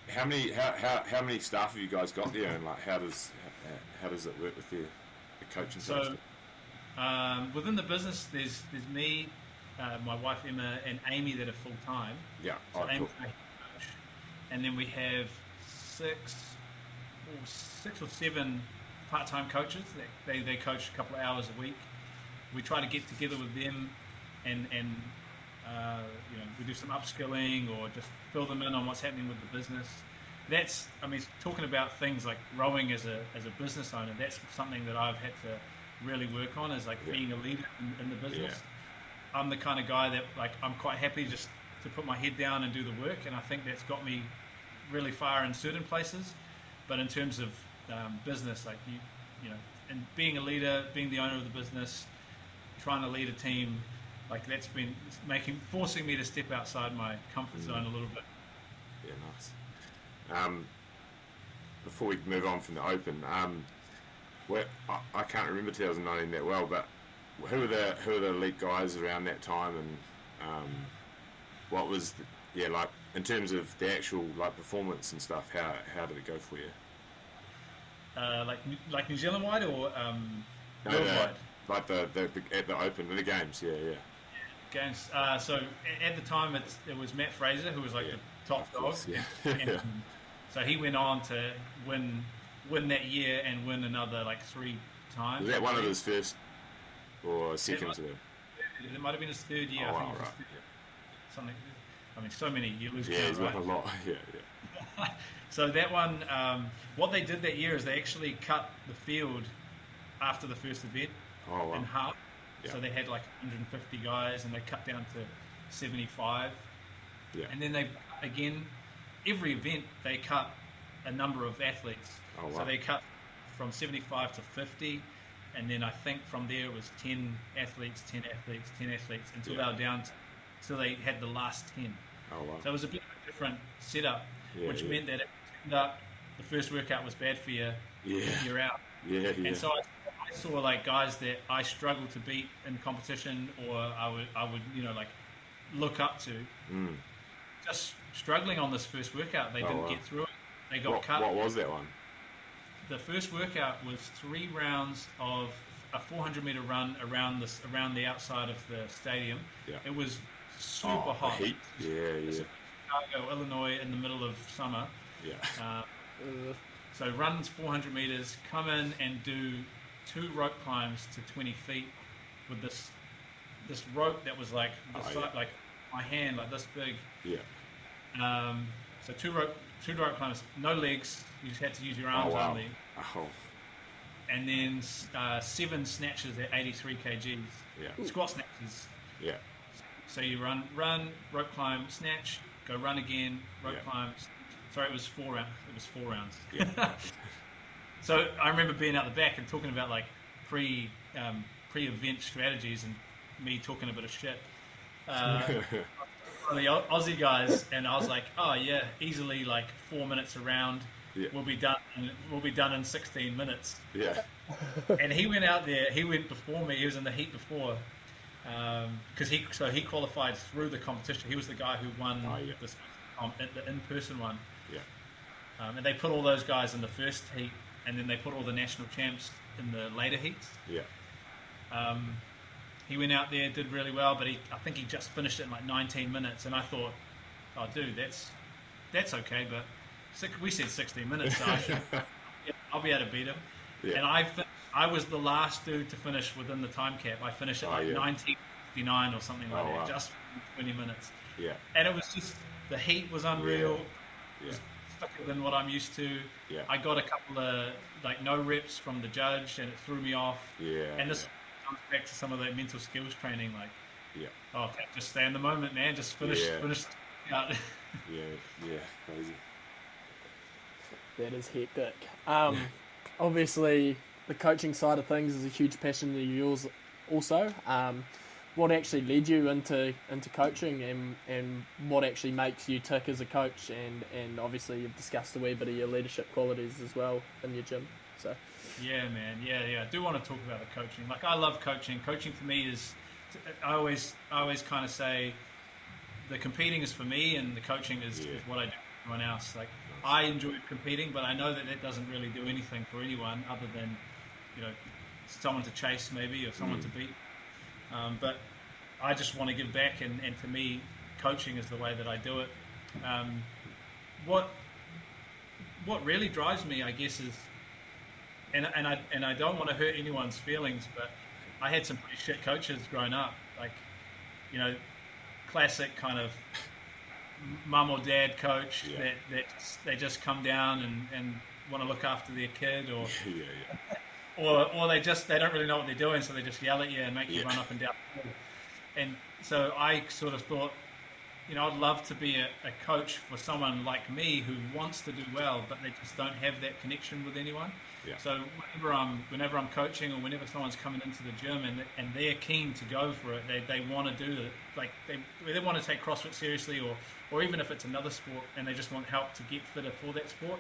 how many staff have you guys got there, and like how does it work with the coaching side? So, within the business, there's me, my wife Emma, and Amy that are full time. Yeah. So Cool. And then we have six or seven part-time coaches that they coach a couple of hours a week. We try to get together with them and we do some upskilling or just fill them in on what's happening with the business. Talking about things like rowing as a business owner, that's something that I've had to really work on, is like being a leader in the business. Yeah. I'm the kind of guy that I'm quite happy just to put my head down and do the work, and I think that's got me really far in certain places. But in terms of business, and being a leader, being the owner of the business, trying to lead a team, that's been forcing me to step outside my comfort zone a little bit. Yeah, nice. Before we move on from the Open, I can't remember 2019 that well, but who are the elite guys around that time, and what was in terms of the actual performance and stuff? How did it go for you? Like New Zealand wide or worldwide? Like the at the Open, the games, Games. So at the time, it was Matt Fraser who was the top dog. And so he went on to win that year and win another 3 times. Was that one of his first or seconds? It might have been his 3rd year. Oh, I think right. Something. So many. You lose count, he's won a lot. Yeah. So that one, what they did that year is they actually cut the field after the first event in half. Yeah. So they had 150 guys, and they cut down to 75. Yeah. And then every event they cut a number of athletes. Oh, wow. So they cut from 75 to 50, and then I think from there it was 10 athletes, until they were down till they had the last 10. Oh wow. So it was a bit of a different setup, which meant that it turned up the first workout was bad for you, you're out. And so I saw like guys that I struggled to beat in competition, or I would like look up to, just struggling on this first workout. They didn't get through it. They got cut. What was that one? The first workout was 3 rounds of a 400-meter run around the outside of the stadium. Yeah. It was super hot. The heat. Yeah. Chicago, Illinois, in the middle of summer. Yeah. So runs 400 meters, come in and do 2 rope climbs to 20 feet with this rope that was like like my hand, like this big. Yeah. So two rope climbs, no legs. You just had to use your arms only. Oh. And then 7 snatches at 83 kgs. Yeah. Squat snatches. Yeah. So you run, rope climb, snatch, go run again, rope climb. Sorry, it was 4 rounds. It was 4 rounds. Yeah. So I remember being out the back and talking about like pre-event strategies, and me talking a bit of shit. The Aussie guys, and I was like, oh yeah, easily like 4 minutes a round. Yeah. We'll be done in 16 minutes. Yeah. And he went out there. He went before me. He was in the heat before, because he qualified through the competition. He was the guy who won the in-person one. Yeah. And they put all those guys in the first heat, and then they put all the national champs in the later heats. Yeah. He went out there, did really well, but I think he just finished it in like 19 minutes. And I thought, oh, dude, that's okay, but we said 16 minutes, so I'll be able to beat him. Yeah. And I was the last dude to finish within the time cap. I finished at 19:59 or something like that, just 20 minutes. Yeah. And it was just, the heat was unreal. Yeah. It was thicker than what I'm used to. Yeah. I got a couple of like no reps from the judge, and it threw me off. Yeah. And this comes back to some of the mental skills training, like, okay, just stay in the moment, man. Just finish out. Yeah, crazy. That is hectic. Obviously, the coaching side of things is a huge passion of yours also. What actually led you into coaching, and what actually makes you tick as a coach? And obviously, you've discussed a wee bit of your leadership qualities as well in your gym. So. Yeah, man. Yeah. I do want to talk about the coaching. Like, I love coaching. Coaching for me is, I always kind of say, the competing is for me, and the coaching is what I do for everyone else. Like, I enjoy competing, but I know that doesn't really do anything for anyone other than, someone to chase maybe, or someone to beat. But I just want to give back, and to me, coaching is the way that I do it. What really drives me, I guess, is, and I don't want to hurt anyone's feelings, but I had some pretty shit coaches growing up, like, classic kind of mum or dad coach that they just come down and want to look after their kid, or or they don't really know what they're doing, so they just yell at you and make you run up and down. And so I sort of thought, I'd love to be a coach for someone like me who wants to do well, but they just don't have that connection with anyone. Yeah. So whenever I'm coaching, or whenever someone's coming into the gym and they're keen to go for it, they want to do it, like they want to take CrossFit seriously, or even if it's another sport and they just want help to get fitter for that sport,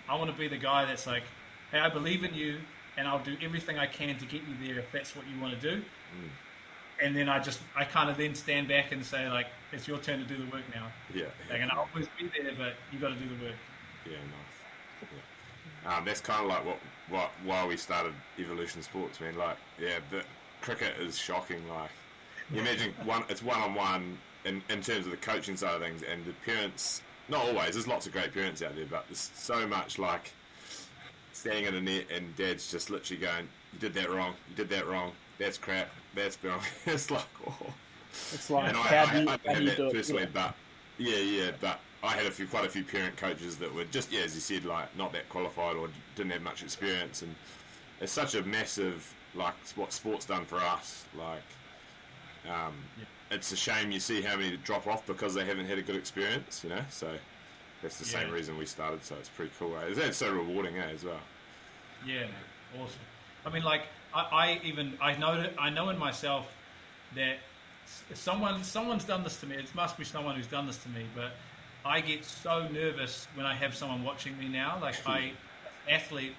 I want to be the guy that's like, hey, I believe in you, and I'll do everything I can to get you there if that's what you want to do. And then I kind of then stand back and say, like, it's your turn to do the work now. Yeah. Like, and I'll always be there, but you got to do the work. Yeah, nice. Yeah. That's kind of like why we started Evolution Sports, man. Like, the cricket is shocking. Like, you imagine it's one-on-one in terms of the coaching side of things, and the parents, not always, there's lots of great parents out there, but there's so much, like, standing in a net and dad's just literally going, you did that wrong, that's crap, that's wrong. It's like, it's like, and how do you do it? Personally, but but I had quite a few parent coaches that were just, as you said, like, not that qualified or didn't have much experience, and it's such a massive, like, what sport's done for us. Like, it's a shame you see how many drop off because they haven't had a good experience, so that's the same reason we started, so it's pretty cool. It's so rewarding, as well. Yeah, man. Awesome. I mean, like, I know in myself that someone's done this to me. It must be someone who's done this to me, but I get so nervous when I have someone watching me now. Like, athlete,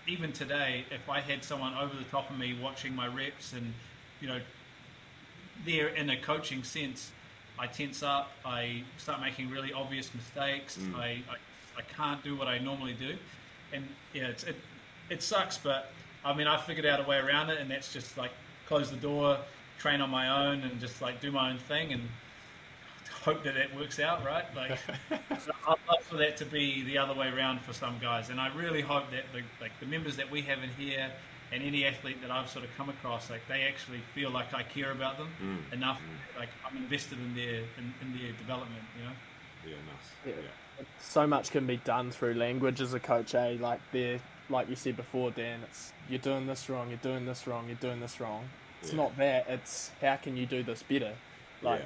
even today, if I had someone over the top of me watching my reps and, you know, there in a coaching sense, I tense up, I start making really obvious mistakes, I can't do what I normally do. And yeah, it sucks, but I mean, I figured out a way around it, and that's just like close the door, train on my own, and just like do my own thing, and hope that it works out, right? Like, I'd love for that to be the other way around for some guys, and I really hope that the members that we have in here, and any athlete that I've sort of come across, like they actually feel like I care about them enough, like I'm invested in their development, you know? Yeah, nice. Yeah. So much can be done through language as a coach, eh? Like you said before, Dan, it's you're doing this wrong, you're doing this wrong, you're doing this wrong. It's not that, it's how can you do this better? Like,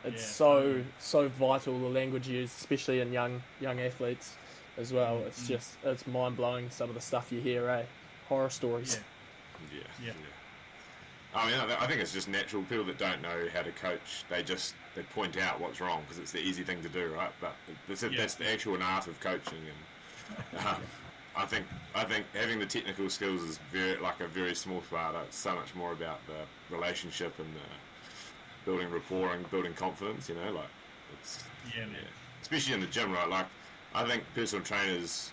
it's so vital, the language used, especially in young athletes as well. It's just, it's mind-blowing, some of the stuff you hear, eh? Horror stories. Yeah. I mean, I think it's just natural. People that don't know how to coach, they point out what's wrong because it's the easy thing to do, right? But that's the actual art of coaching, and I think having the technical skills is a very small part. It's so much more about the relationship and the building rapport and building confidence. You know, like it's especially in the gym, right? Like I think personal trainers,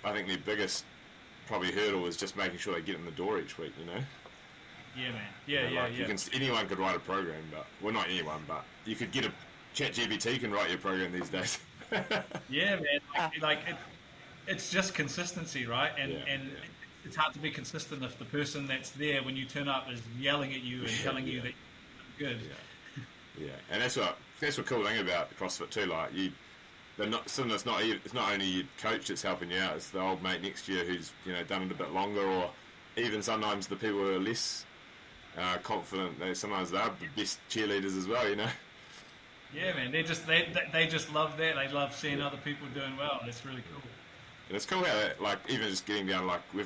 I think their biggest probably hurdle is just making sure they get in the door each week. You know. Yeah, man. Yeah. Anyone could write a program, but not anyone, but you could get a ChatGPT can write your program these days. Yeah, man. It's just consistency, right? And it's hard to be consistent if the person that's there when you turn up is yelling at you and telling you that you're good. Yeah, and that's what cool thing about CrossFit too. Like it's not only your coach that's helping you out; it's the old mate next to you who's done it a bit longer, or even sometimes the people who are less confident. Sometimes they're the best cheerleaders as well. Yeah, man. They just love that. They love seeing other people doing well. It's really cool. And it's cool how, like, even just getting down, like, we're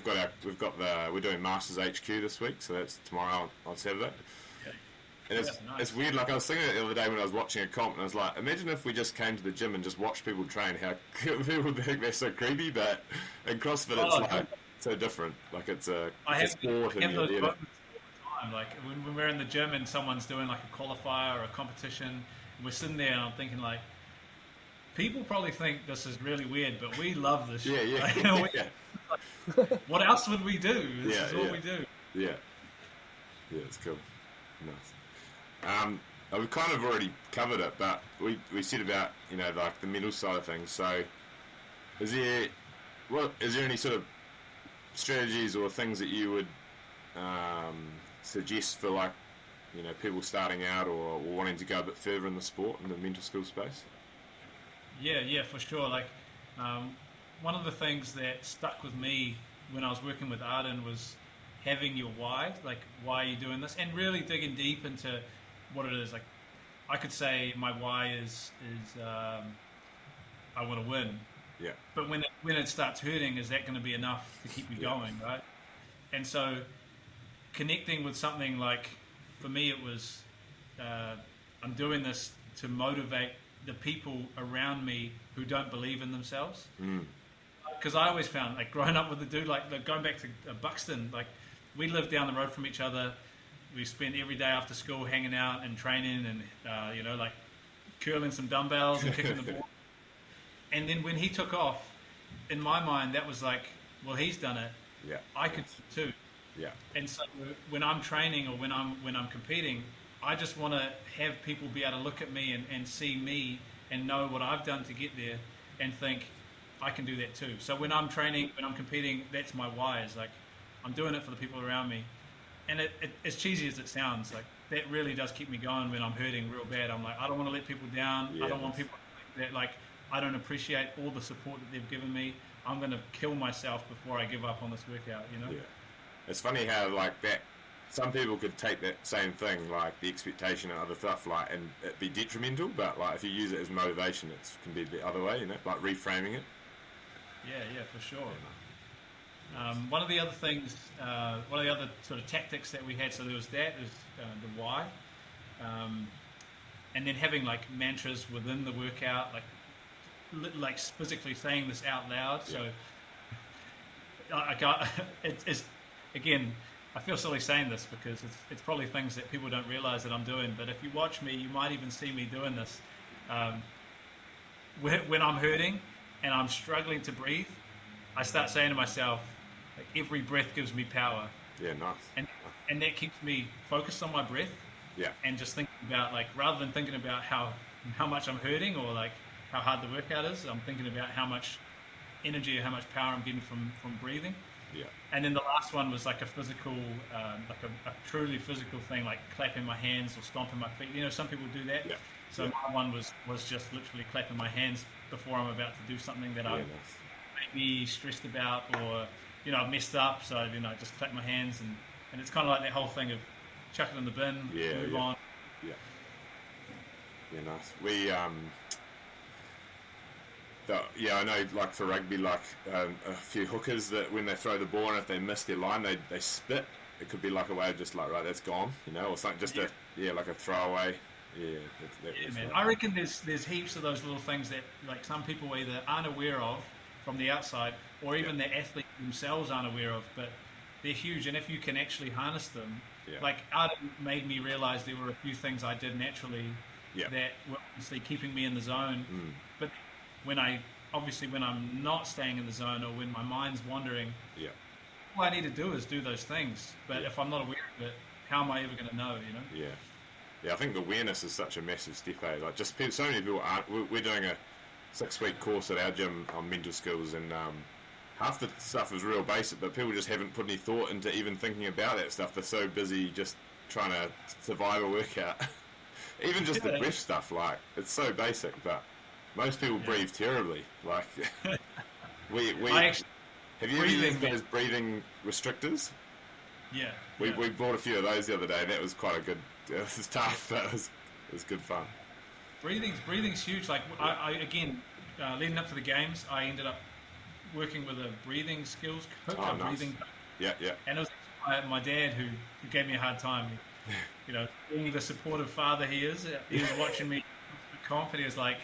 doing Masters HQ this week, so that's tomorrow on Saturday. Okay. And it's weird, like, I was thinking it the other day when I was watching a comp, and I was like, imagine if we just came to the gym and just watched people train, how people would think they're so creepy, but in CrossFit it's like so different. Like, it's a sport and you're there. Like, when we're in the gym and someone's doing, like, a qualifier or a competition, and we're sitting there and I'm thinking, like, people probably think this is really weird, but we love this shit. Like, what else would we do? This is what we do. Yeah, it's cool. Nice. We've kind of already covered it, but we said about, like the mental side of things. So is there any sort of strategies or things that you would suggest for, like, people starting out or wanting to go a bit further in the sport, in the mental skill space? Yeah, for sure. Like, one of the things that stuck with me when I was working with Arden was having your why. Like, why are you doing this? And really digging deep into what it is. Like, I could say my why is I want to win. Yeah. But when it starts hurting, is that going to be enough to keep you going, right? And so connecting with something like, for me, it was I'm doing this to motivate the people around me who don't believe in themselves. Because I always found, like, growing up with the dude, like going back to Buxton, like, we lived down the road from each other. We spent every day after school hanging out and training and, like, curling some dumbbells and kicking the ball. And then when he took off, in my mind, that was like, well, he's done it. Yeah. I could too. Yeah. And so when I'm training or when I'm competing, I just want to have people be able to look at me and see me and know what I've done to get there and think, I can do that too. So when I'm training, when I'm competing, that's my why. Is like, I'm doing it for the people around me. And it as cheesy as it sounds, like, that really does keep me going when I'm hurting real bad. I'm like, I don't want to let people down. I don't want people to think that, like, I don't appreciate all the support that they've given me. I'm going to kill myself before I give up on this workout, Yeah. It's funny how, like, that some people could take that same thing, like the expectation and other stuff, like, and it be detrimental, but, like, if you use it as motivation, it can be the other way, like reframing it. Yeah, for sure. One of the other things, one of the other sort of tactics that we had, so there's the why, and then having like mantras within the workout, like physically saying this out loud. So I got it's again, I feel silly saying this because it's probably things that people don't realize that I'm doing. But if you watch me, you might even see me doing this. When I'm hurting and I'm struggling to breathe, I start saying to myself, like, every breath gives me power. Yeah, nice. And that keeps me focused on my breath. Yeah. And just thinking about, like, rather than thinking about how much I'm hurting or like how hard the workout is, I'm thinking about how much energy or how much power I'm getting from breathing. Yeah. And then the last one was like a physical, like a truly physical thing, like clapping my hands or stomping my feet. You know, some people do that. Yeah. So my one was just literally clapping my hands before I'm about to do something that I may be stressed about, or, you know, I've messed up. So, you know, I just clap my hands, and it's kind of like that whole thing of chuck it in the bin, move on. Yeah. Yeah, nice. We, I know, like for rugby, like a few hookers that when they throw the ball and if they miss their line, they spit. It could be like a way of just like, right, that's gone, you know, or something, just like a throwaway. Yeah, man. I reckon there's heaps of those little things that like some people either aren't aware of from the outside, or even the athletes themselves aren't aware of, but they're huge. And if you can actually harness them, like Arden made me realize there were a few things I did naturally that were obviously keeping me in the zone. But when I'm not staying in the zone, or when my mind's wandering, all I need to do is do those things. But if I'm not aware of it, how am I ever going to know? You know? Yeah, I think the awareness is such a massive step. Like, just so many people aren't. We're doing a 6-week course at our gym on mental skills, and half the stuff is real basic, but people just haven't put any thought into even thinking about that stuff. They're so busy just trying to survive a workout. Even just the breath stuff, like, it's so basic, but most people breathe terribly. Like, have you ever used those breathing restrictors? Yeah. We bought a few of those the other day, and that was quite a good. It was tough, but it was good fun. Breathing's huge. Like, I again, leading up to the games, I ended up working with a breathing skills coach. Nice. Yeah. And it was my dad who gave me a hard time. You know, being the supportive father he was watching me comp, and he was like,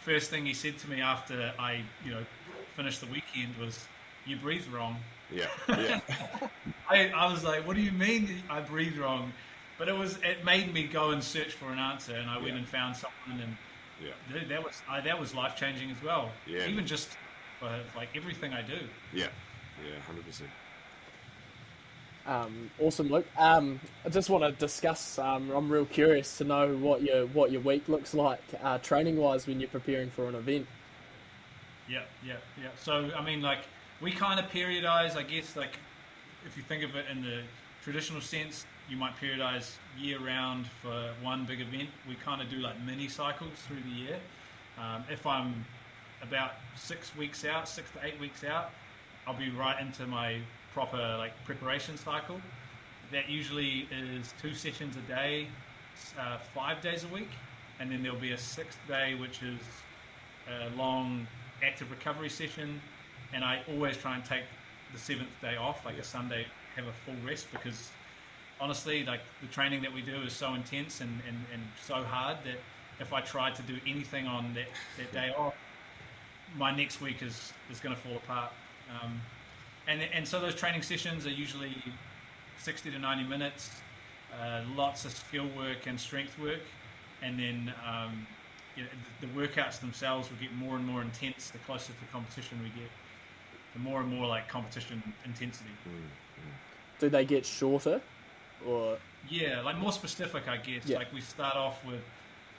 first thing he said to me after I, finished the weekend was, "You breathe wrong." Yeah. I was like, "What do you mean I breathe wrong?" But it made me go and search for an answer, and I went and found someone, and that was life changing as well. Yeah. Even just for like everything I do. Yeah, 100%. Awesome, Luke. I just want to discuss. I'm real curious to know what your week looks like, training wise, when you're preparing for an event. Yeah. So I mean, like, we kind of periodize, I guess. Like, if you think of it in the traditional sense, you might periodize year round for one big event. We kind of do like mini cycles through the year. If I'm about 6 to 8 weeks out, I'll be right into my proper like preparation cycle. That usually is 2 sessions a day, 5 days a week, and then there'll be a 6th day, which is a long active recovery session. And I always try and take the 7th day off, like a Sunday, have a full rest, because honestly, like, the training that we do is so intense and so hard that if I tried to do anything on that day off, my next week is going to fall apart. And so those training sessions are usually 60 to 90 minutes, lots of skill work and strength work, and then the workouts themselves will get more and more intense the closer to competition we get, the more and more like competition intensity. Do they get shorter, or? Yeah, like more specific, I guess. Yeah. Like, we start off with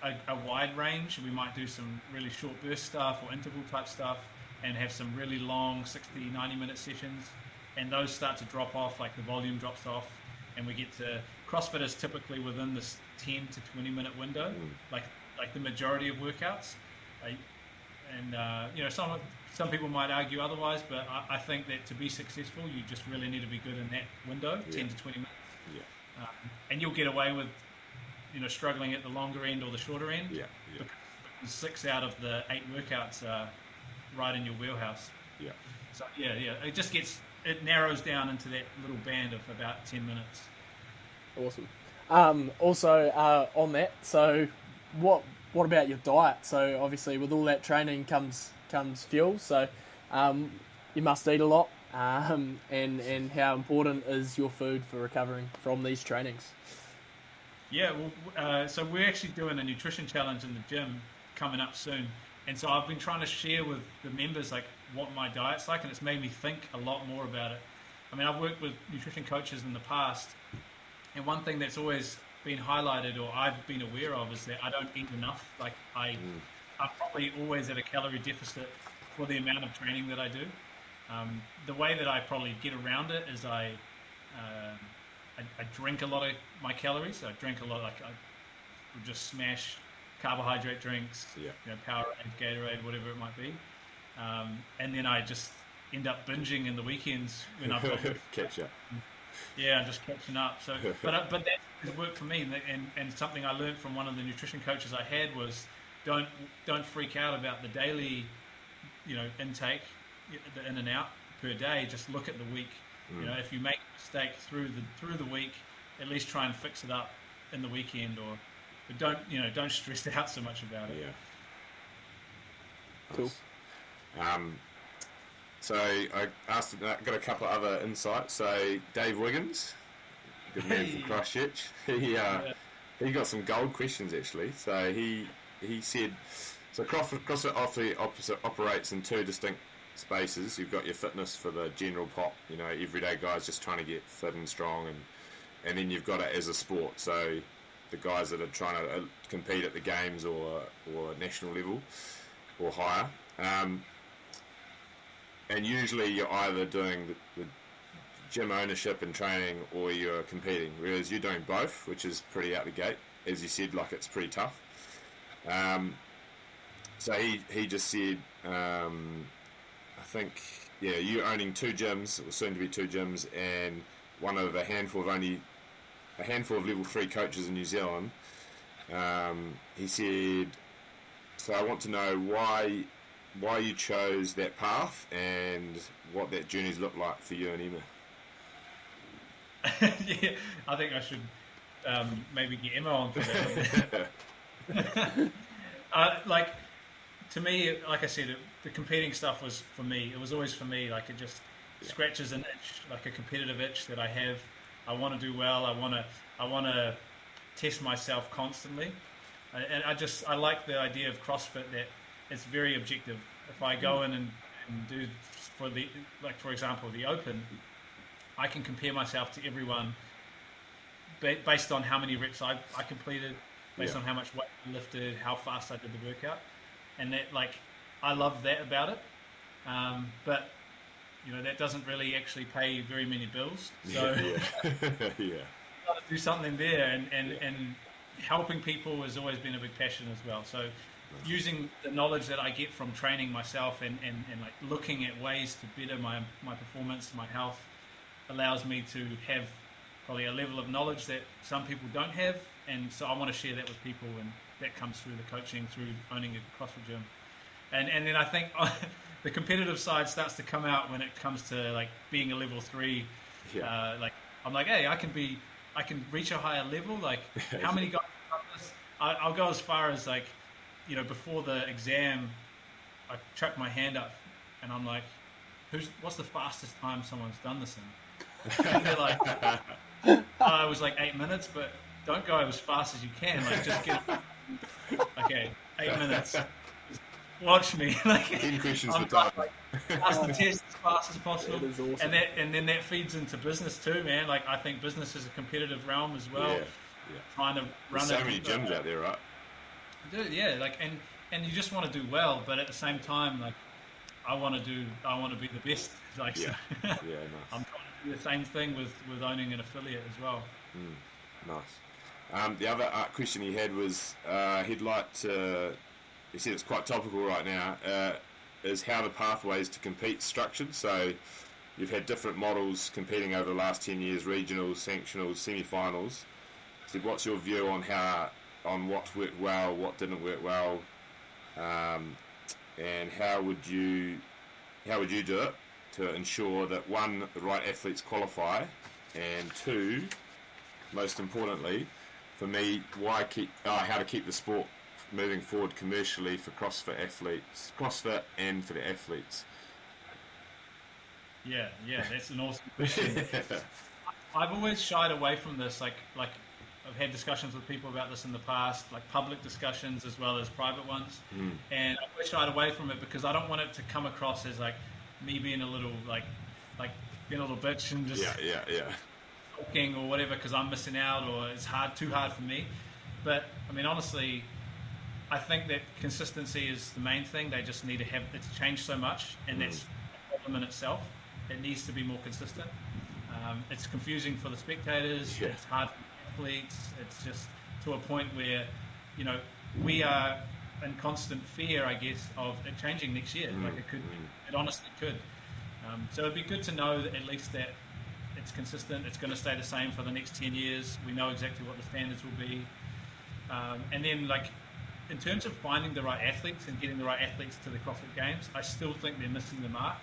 a wide range. We might do some really short burst stuff or interval type stuff, and have some really long 60, 90 minute sessions. And those start to drop off, like the volume drops off, and we get to CrossFit is typically within this 10 to 20 minute window, like the majority of workouts. Some people might argue otherwise, but I think that to be successful, you just really need to be good in that window, 10 to 20 minutes. Yeah. And you'll get away with, struggling at the longer end or the shorter end. Yeah. Because 6 out of the 8 workouts are right in your wheelhouse. Yeah. So it just gets it narrows down into that little band of about 10 minutes. Awesome. Also, on that, so what about your diet? So obviously, with all that training comes fuel. So you must eat a lot. And how important is your food for recovering from these trainings? Yeah, well, so we're actually doing a nutrition challenge in the gym coming up soon, and so I've been trying to share with the members like what my diet's like, and it's made me think a lot more about it. I mean, I've worked with nutrition coaches in the past, and one thing that's always been highlighted or I've been aware of is that I don't eat enough. Like I'm probably always at a calorie deficit for the amount of training that I do. The way that I probably get around it is I drink a lot of my calories. I drink a lot, like I would just smash carbohydrate drinks, Powerade, Gatorade, whatever it might be. And then I just end up binging in the weekends when I've got catch up. Yeah, I'm just catching up. So, but that has worked for me, and something I learned from one of the nutrition coaches I had was don't freak out about the daily, intake, the in and out per day. Just look at the week. If you make a mistake through the week, at least try and fix it up in the weekend, but don't stress out so much about it. Cool. So I got a couple of other insights. So Dave Wiggins, good man from Christchurch, he got some gold questions actually. So he said, so CrossFit operates in two distinct spaces. You've got your fitness for the general pop, everyday guys just trying to get fit and strong, and then you've got it as a sport. So the guys that are trying to compete at the games or national level or higher. And usually you're either doing the gym ownership and training or you're competing, whereas you're doing both, which is pretty out the gate. As you said, like it's pretty tough. So he just said, I think, you're owning two gyms, or soon to be two gyms, and one of a handful of level 3 coaches in New Zealand. He said, so I want to know why you chose that path and what that journey's looked like for you and Emma. Yeah, I think I should maybe get Emma on for that. To me, like I said, the competing stuff was for me. It was always for me. Like it just scratches an itch, like a competitive itch that I have. I want to do well. I want to test myself constantly, and I like the idea of CrossFit that it's very objective. If I go in and do for example, the Open, I can compare myself to everyone based on how many reps I completed, based on how much weight I lifted, how fast I did the workout, and that I love that about it. But that doesn't really actually pay very many bills. So got to do something there, and helping people has always been a big passion as well. So using the knowledge that I get from training myself and looking at ways to better my performance, my health, allows me to have probably a level of knowledge that some people don't have, and so I want to share that with people, and that comes through the coaching, through owning a CrossFit gym. And then I think the competitive side starts to come out when it comes to being a level 3. I'm like, hey, I can reach a higher level. How many guys have done this? I'll go as far as before the exam, I chuck my hand up and I'm like, what's the fastest time someone's done this in? And they're like, it was 8 minutes, but don't go as fast as you can. Just get okay, 8 minutes. Watch me. 10 questions for time. Pass the test as fast as possible. That is awesome. And then that feeds into business too, man. I think business is a competitive realm as well. Trying to run There's so many gyms out there, right? Dude, yeah, and you just want to do well, but at the same time, I want to be the best. Nice. I'm trying to do the same thing with owning an affiliate as well. Nice. The other question he had was he'd like to. He said it's quite topical right now. Is how the pathways to compete structured. So you've had different models competing over the last 10 years: regionals, sanctionals, semi-finals. So what's your view on what worked well, what didn't work well, and how would you do it to ensure that, one, the right athletes qualify, and two, most importantly, for me, how to keep the sport moving forward commercially for CrossFit and for the athletes. Yeah, that's an awesome question. I've always shied away from this. Like I've had discussions with people about this in the past, like public discussions as well as private ones, and I've always shied away from it because I don't want it to come across as like me being a little like being a little bitch and just talking or whatever because I'm missing out or it's too hard for me. But I mean, honestly, I think that consistency is the main thing. They just need to have it's changed so much, and that's a problem in itself. It needs to be more consistent. It's confusing for the spectators. Yeah. It's hard for athletes. It's just to a point where, we are in constant fear, I guess, of it changing next year. Like it honestly could. So it'd be good to know that at least that it's consistent. It's going to stay the same for the next 10 years. We know exactly what the standards will be. And then, like, in terms of finding the right athletes and getting the right athletes to the CrossFit Games, I still think they're missing the mark.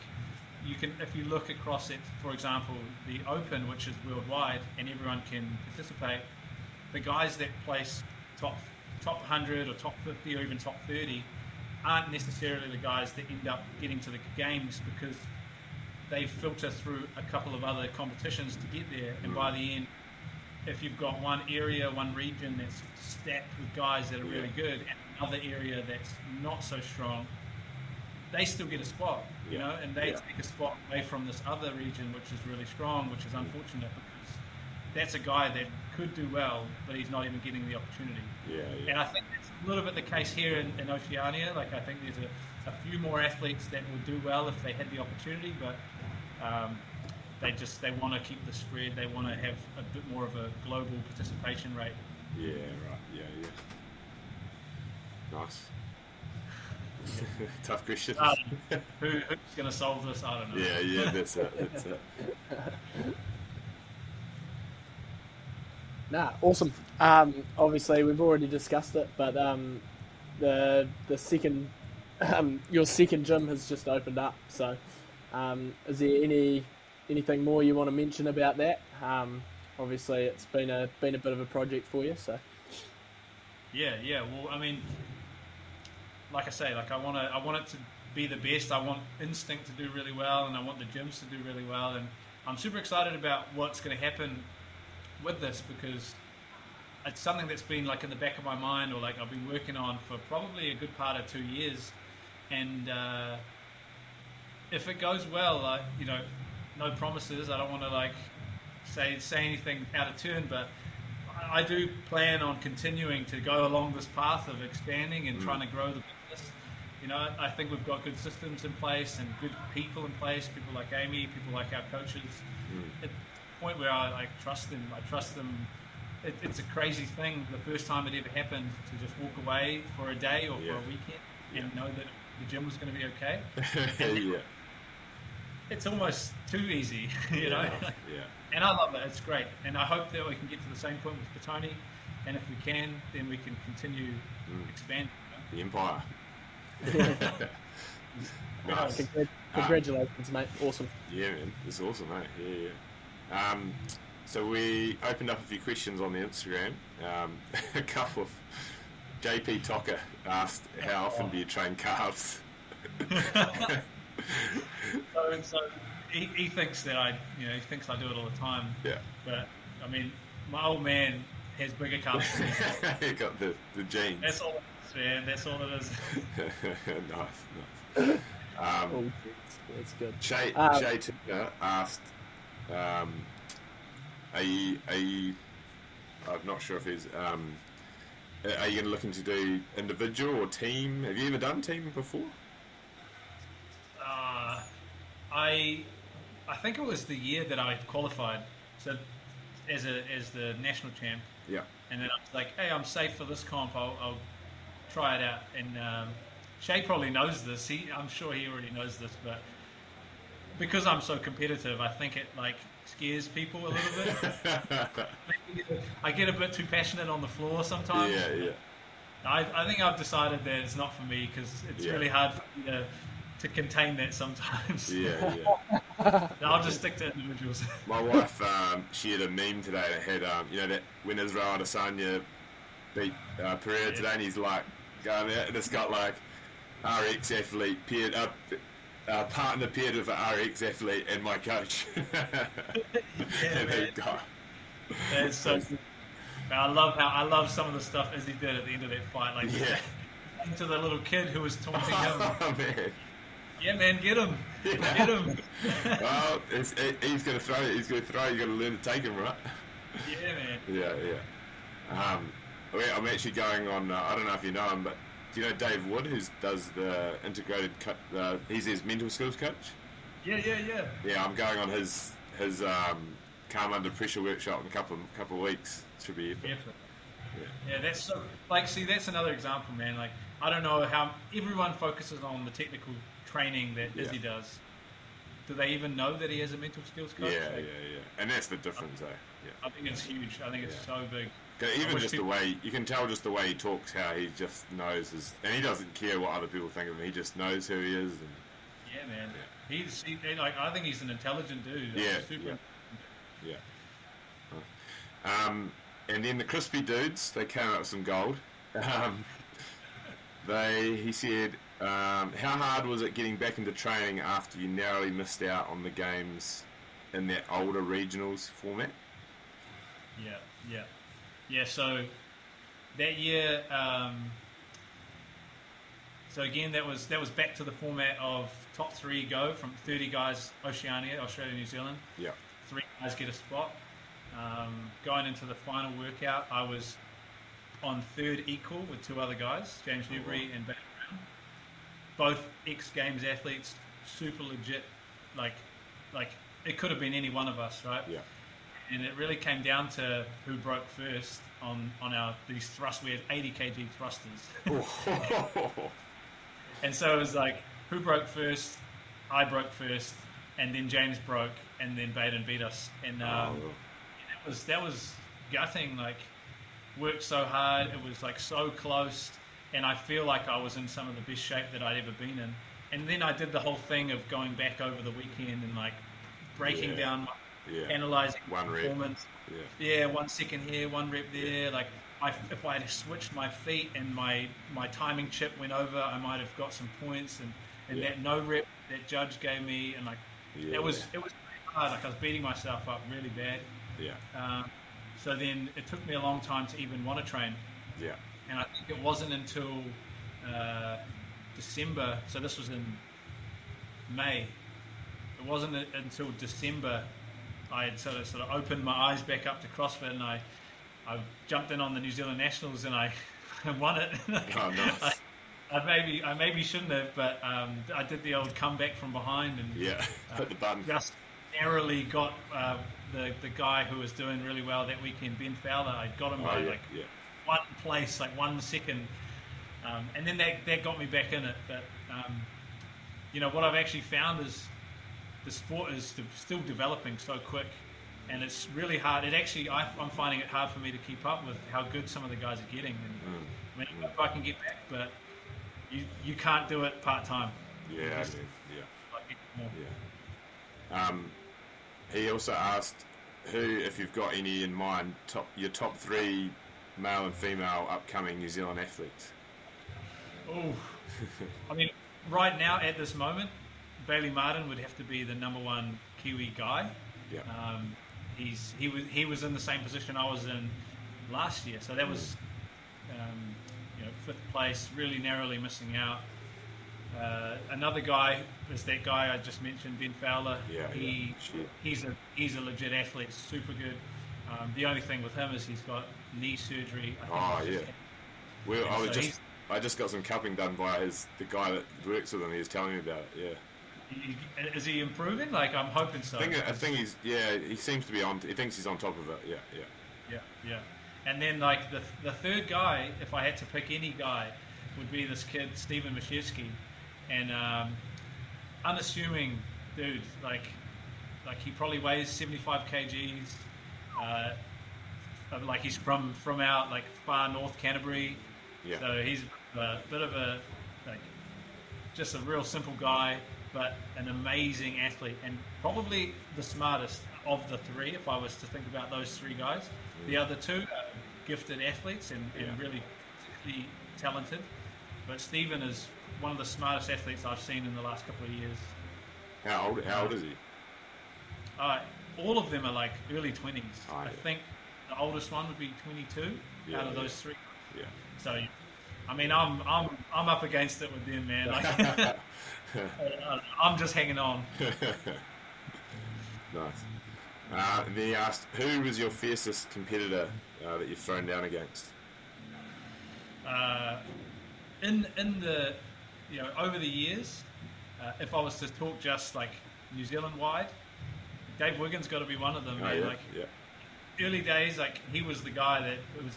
You can, if you look across it, for example, the Open, which is worldwide and everyone can participate, the guys that place top 100 or top 50 or even top 30 aren't necessarily the guys that end up getting to the games because they filter through a couple of other competitions to get there. And by the end, if you've got one area, one region that's stacked with guys that are really good and another area that's not so strong, they still get a spot, and they take a spot away from this other region which is really strong, which is unfortunate because that's a guy that could do well, but he's not even getting the opportunity. And I think that's a little bit the case here in Oceania. Like, I think there's a few more athletes that would do well if they had the opportunity, but they want to keep the spread. They want to have a bit more of a global participation rate. Yeah, right. Yeah. Nice. Tough question. Who's going to solve this? I don't know. Yeah, that's it. Awesome. Obviously, we've already discussed it, but the second, your second gym has just opened up. So, is there anything more you want to mention about that? Obviously, it's been a bit of a project for you. So. Yeah. Well, I mean, like I say, like I want it to be the best. I want Instinct to do really well, and I want the gyms to do really well. And I'm super excited about what's going to happen with this because it's something that's been like in the back of my mind, or like I've been working on for probably a good part of 2 years. And if it goes well, no promises. I don't want to like say anything out of turn, but I do plan on continuing to go along this path of expanding and trying to grow the business. I think we've got good systems in place and good people in place, people like Amy, people like our coaches. At the point where I trust them. I trust them. It's a crazy thing, the first time it ever happened, to just walk away for a day or for a weekend and know that the gym was going to be okay. It's almost too easy, And I love it. It's great. And I hope that we can get to the same point with Petone. And if we can, then we can continue expanding. The empire. Nice. Congratulations, mate. Awesome. Yeah, man. It's awesome, mate. Yeah. So we opened up a few questions on the Instagram. A couple of... JP Tocker asked, how often do you train calves? So he thinks that he thinks I do it all the time. Yeah. But I mean, my old man has bigger calves than me. He got the genes. That's all it is, man. That's all it is. Nice. That's good. Shay Turner asked, are you? I'm not sure if he's. Are you looking to do individual or team? Have you ever done team before? I think it was the year that I qualified, so as the national champ. Yeah. And then I was like, hey, I'm safe for this comp. I'll try it out. And Shay probably knows this. I'm sure he already knows this, but because I'm so competitive, I think it like scares people a little bit. I get a bit too passionate on the floor sometimes. Yeah. I think I've decided that it's not for me because it's really hard for me to contain that sometimes. Yeah. I'll just stick to individuals. My wife, she had a meme today that had, that when Israel Adesanya beat Pereira today, and he's like going out, and it's got like RX athlete paired up, partner paired with an RX athlete and my coach. Yeah, man. That's so good. I love some of the stuff Izzy did at the end of that fight, like to the little kid who was taunting him. Oh man. Yeah, man, get him. Get him. Well, he's going to throw. He's going to throw. You got to learn to take him, right? Yeah, man. Yeah. I'm actually going on. I don't know if you know him, but do you know Dave Wood, who does the integrated? He's his mental skills coach. Yeah. Yeah, I'm going on his calm under pressure workshop in a couple of weeks. Should be epic. Yeah, that's so. Like, see, that's another example, man. Like, I don't know how everyone focuses on the technical training that Izzy does. Do they even know that he has a mental skills coach? Yeah. And that's the difference, eh? Yeah. I think it's huge. I think it's so big. Even just the way, you can tell just the way he talks, how he just knows and he doesn't care what other people think of him. He just knows who he is. And, yeah, man. Yeah. I think he's an intelligent dude. Yeah. And then the crispy dudes, they came up with some gold. He said, how hard was it getting back into training after you narrowly missed out on the games in that older regionals format? Yeah, so that year, so again, that was back to the format of top 3 go from 30 guys, Oceania, Australia, New Zealand. Yeah. 3 guys get a spot. Going into the final workout, I was on 3rd equal with 2 other guys, James Newbury and Ben Brown. Both ex-Games athletes, super legit. Like it could have been any one of us, right? Yeah. And it really came down to who broke first on these thrusts. We had 80 kg thrusters. And so it was like, who broke first? I broke first, and then James broke, and then Baden beat us. And that was gutting. Like, worked so hard. It was like so close, and I feel like I was in some of the best shape that I'd ever been in. And then I did the whole thing of going back over the weekend and like breaking down, analysing performance. 1 second here, 1 rep there. Like, if I had switched my feet and my timing chip went over, I might have got some points. And that no rep that judge gave me, and like it was hard. Like, I was beating myself up really bad. So then it took me a long time to even want to train. Yeah. And I think it wasn't until December. So this was in May. It wasn't until December I had sort of opened my eyes back up to CrossFit, and I jumped in on the New Zealand Nationals, and I won it. Oh, nice. I maybe shouldn't have, but I did the old comeback from behind and hit the button. Just narrowly got the guy who was doing really well that weekend, Ben Fowler. I got him by 1 place, like 1 second, and then that got me back in it. But what I've actually found is the sport is still developing so quick, and it's really hard. I'm finding it hard for me to keep up with how good some of the guys are getting. And I mean, if I can get back, but you can't do it part time. He also asked if you've got any in mind, your top 3 male and female upcoming New Zealand athletes. Oh, I mean, right now at this moment, Bailey Martin would have to be the number 1 Kiwi guy. Yeah. He was in the same position I was in last year, so that was 5th place, really narrowly missing out. Another guy is that guy I just mentioned, Ben Fowler. He's a legit athlete, super good. The only thing with him is he's got knee surgery. I just got some cupping done by the guy that works with him. He was telling me about it. Yeah. Is he improving? Like, I'm hoping so. I think he's. Yeah, he seems to be on. He thinks he's on top of it. Yeah. And then like the 3rd guy, if I had to pick any guy, would be this kid Steven Mashevsky, and unassuming dude. Like he probably weighs 75 kgs. Like, he's from out like far north Canterbury. Yeah. So he's a bit of a just a real simple guy, but an amazing athlete, and probably the smartest of the three. If I was to think about those three guys, the other two are gifted athletes and really physically talented, but Stephen is one of the smartest athletes I've seen in the last couple of years. How old is he? All of them are like early 20s. I yeah. think the oldest one would be 22 out of those three. Yeah. So, I mean, I'm up against it with them, man. Like, I'm just hanging on. Nice. And then he asked, who was your fiercest competitor that you've thrown down against? In the, over the years, if I was to talk just like New Zealand wide, Dave Wiggins got to be one of them. Man. Early days, like he was the guy that it was.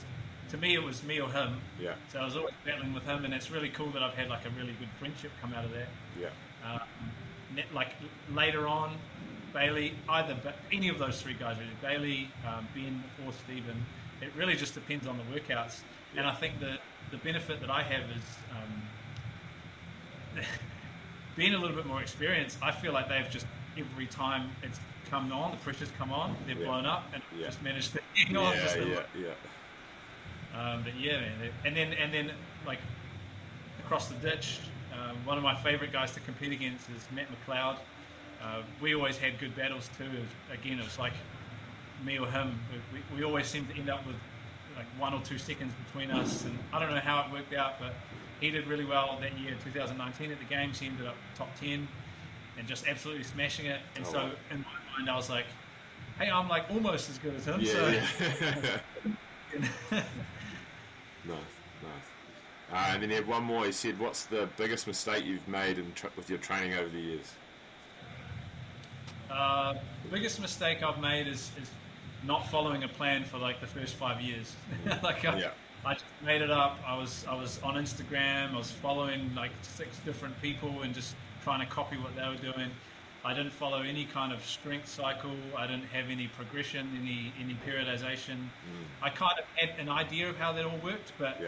To me, it was me or him. Yeah. So I was always battling with him, and it's really cool that I've had like a really good friendship come out of that. Yeah. Like later on, Bailey, any of those three guys, really, Bailey, Ben, or Stephen. It really just depends on the workouts, and I think the benefit that I have is being a little bit more experienced. I feel like they've just every time it's come on, the pressure's come on, they've blown up, and just managed to hang on. But yeah, man. And then like across the ditch, one of my favourite guys to compete against is Matt McLeod. We always had good battles too. Again, it was like me or him. We always seemed to end up with like 1 or 2 seconds between us, and I don't know how it worked out, but he did really well that year, 2019 at the games. He ended up top 10 and just absolutely smashing it. And so in my mind, I was like, hey, I'm like almost as good as him. Nice. And then he had one more. He said, what's the biggest mistake you've made with your training over the years? The biggest mistake I've made is not following a plan for like the first 5 years. I just made it up. I was on Instagram. I was following like 6 different people and just trying to copy what they were doing. I didn't follow any kind of strength cycle. I didn't have any progression, any periodization. I kind of had an idea of how that all worked, but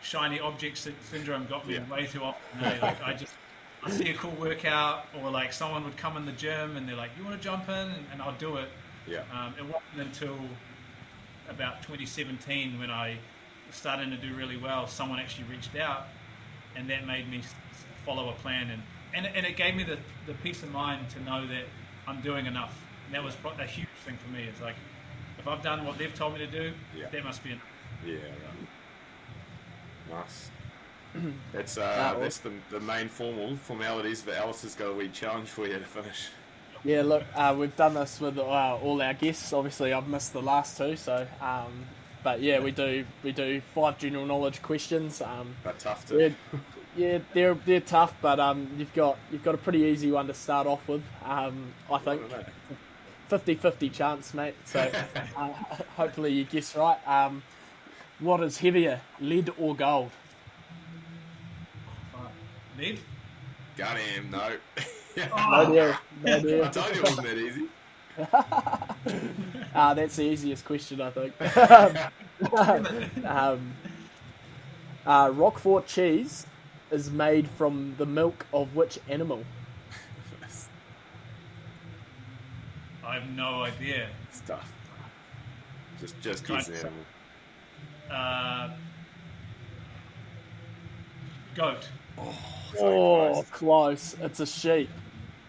shiny object syndrome got me way too often. Like I see a cool workout, or like someone would come in the gym and they're like, "You want to jump in?" and I'll do it. It wasn't until about 2017 when I started to do really well, someone actually reached out, and that made me follow a plan, and it gave me the peace of mind to know that I'm doing enough. And that was a huge thing for me. It's like, if I've done what they've told me to do, that must be enough. Yeah, right. Nice. That's the main formalities, but Alice has got a wee challenge for you to finish. Yeah, look, we've done this with all our guests. Obviously, I've missed the last 2, so but yeah, we do 5 general knowledge questions. But tough to. Yeah, they're tough, but you've got a pretty easy one to start off with. I think 50-50 chance, mate. So hopefully you guess right. What is heavier, lead or gold? Lead. Got him. No. No deal. I told you it wasn't that easy. That's the easiest question, I think. Roquefort cheese is made from the milk of which animal? I have no idea. It's tough. Just guess an animal. Goat. Oh, close. It's a sheep.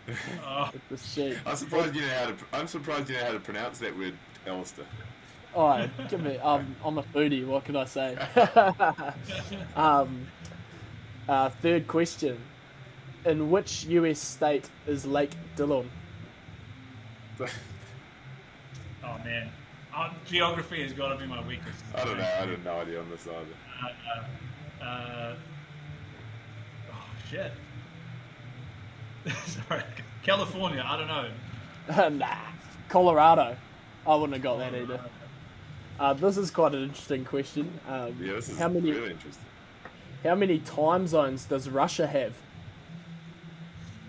It's a sheep. I'm surprised you know how to pronounce that word, Alistair. Oh, give me. I'm a foodie. What can I say? Third question: in which US state is Lake Dillon? Oh man, geography has got to be my weakest. I don't know. I have no idea on this either. Oh shit. Sorry, California. I don't know. Nah, Colorado. I wouldn't have got that either. This is quite an interesting question. This is really interesting. How many time zones does Russia have?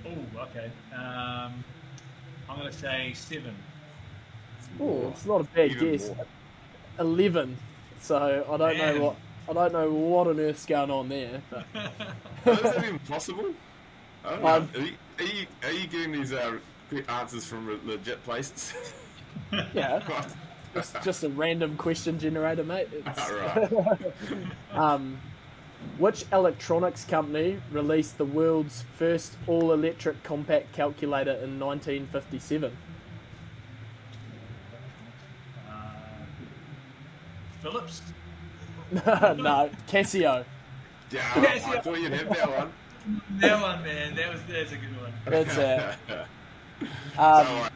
Oh, okay. I'm going to say 7. Oh, it's not a bad guess. More. 11. So I don't know I don't know what on earth's going on there, but Is that even possible? I don't know. Are you getting these quick answers from legit places? yeah, it's just a random question generator, mate. Right. Which electronics company released the world's first all-electric compact calculator in 1957? Phillips. No, Casio. Yeah, I thought you'd have that one. That one, man. That's a good one. That's it. So,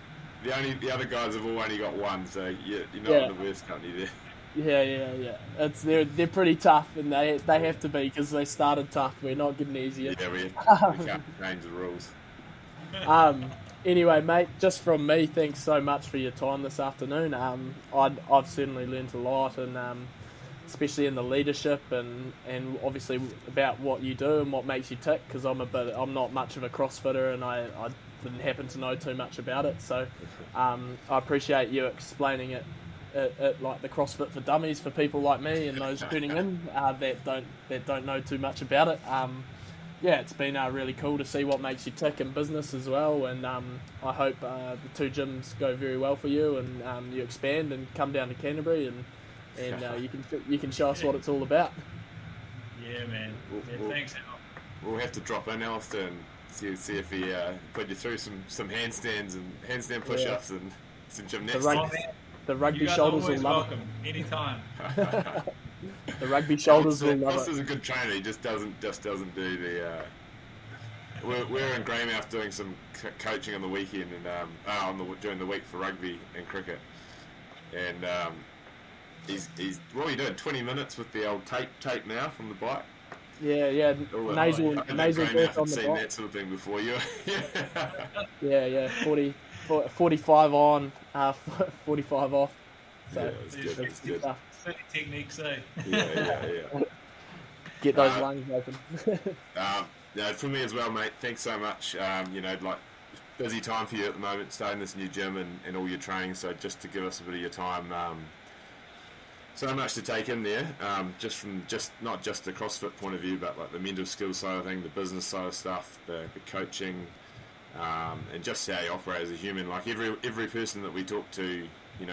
the other guys have all only got one, so you're not in the worst company there. Yeah. They're pretty tough, and they have to be because they started tough. We're not getting easier. Yeah, we can't change the rules. Anyway, mate, just from me, thanks so much for your time this afternoon. I've certainly learnt a lot, and especially in the leadership and obviously about what you do and what makes you tick. Because I'm not much of a CrossFitter, and I didn't happen to know too much about it. So I appreciate you explaining it like the CrossFit for dummies for people like me and those tuning in that don't know too much about it. Yeah, it's been really cool to see what makes you tick in business as well, and I hope the two gyms go very well for you, and you expand and come down to Canterbury, and you can show us what it's all about. Yeah, man. Thanks, Al. We'll have to drop in, Alistair, and see if he put you through some handstands and handstand push-ups and some gymnastics. The rugby shoulders will love welcome anytime. The rugby shoulders will love Alistair's a good trainer. He just doesn't do the. We're in Greymouth doing some coaching on the weekend and during the week for rugby and cricket, and he's what are you doing? 20 minutes with the old tape now from the bike. Yeah. Nasal breath on the seen bike. that sort of thing before you. Yeah. 45 on, 45 off. So Yeah, it's good. Silly techniques, eh? Yeah. Get those lungs open. Yeah, for me as well, mate. Thanks so much. Like busy time for you at the moment, starting this new gym and all your training. So just to give us a bit of your time, so much to take in there. Not just the CrossFit point of view, but like the mental skills side of things, the business side of stuff, the coaching, and just how you operate as a human. Like every person that we talk to,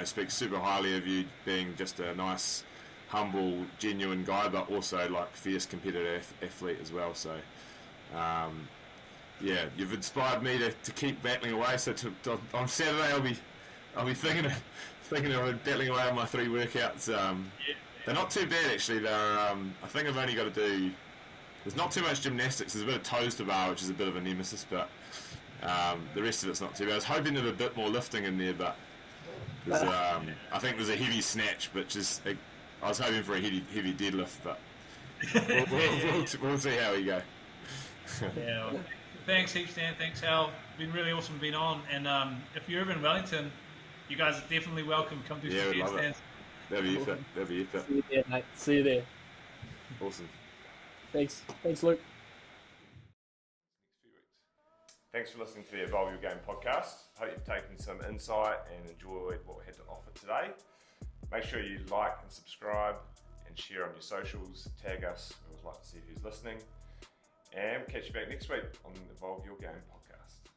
speaks super highly of you being just a nice, humble, genuine guy, but also like fierce competitive athlete as well. So, you've inspired me to keep battling away. So on Saturday I'll be thinking of battling away on my 3 workouts. They're not too bad actually. They're I think I've only got to do. There's not too much gymnastics. There's a bit of toes to bar, which is a bit of a nemesis, but the rest of it's not too bad. I was hoping there'd be a bit more lifting in there, but there's, I think there's a heavy snatch, which is I was hoping for a heavy deadlift, but we'll see how we go. Yeah. Well, thanks heaps, Dan. Thanks, Al. Been really awesome being on. And if you're ever in Wellington, you guys are definitely welcome. Come do some handstands. That'd be effort. See you there, mate. See you there. Awesome. Thanks, Luke. Thanks for listening to the Evolve Your Game podcast. Hope you've taken some insight and enjoyed what we had to offer today. Make sure you like and subscribe and share on your socials. Tag us. We always like to see who's listening. And we'll catch you back next week on the Evolve Your Game podcast.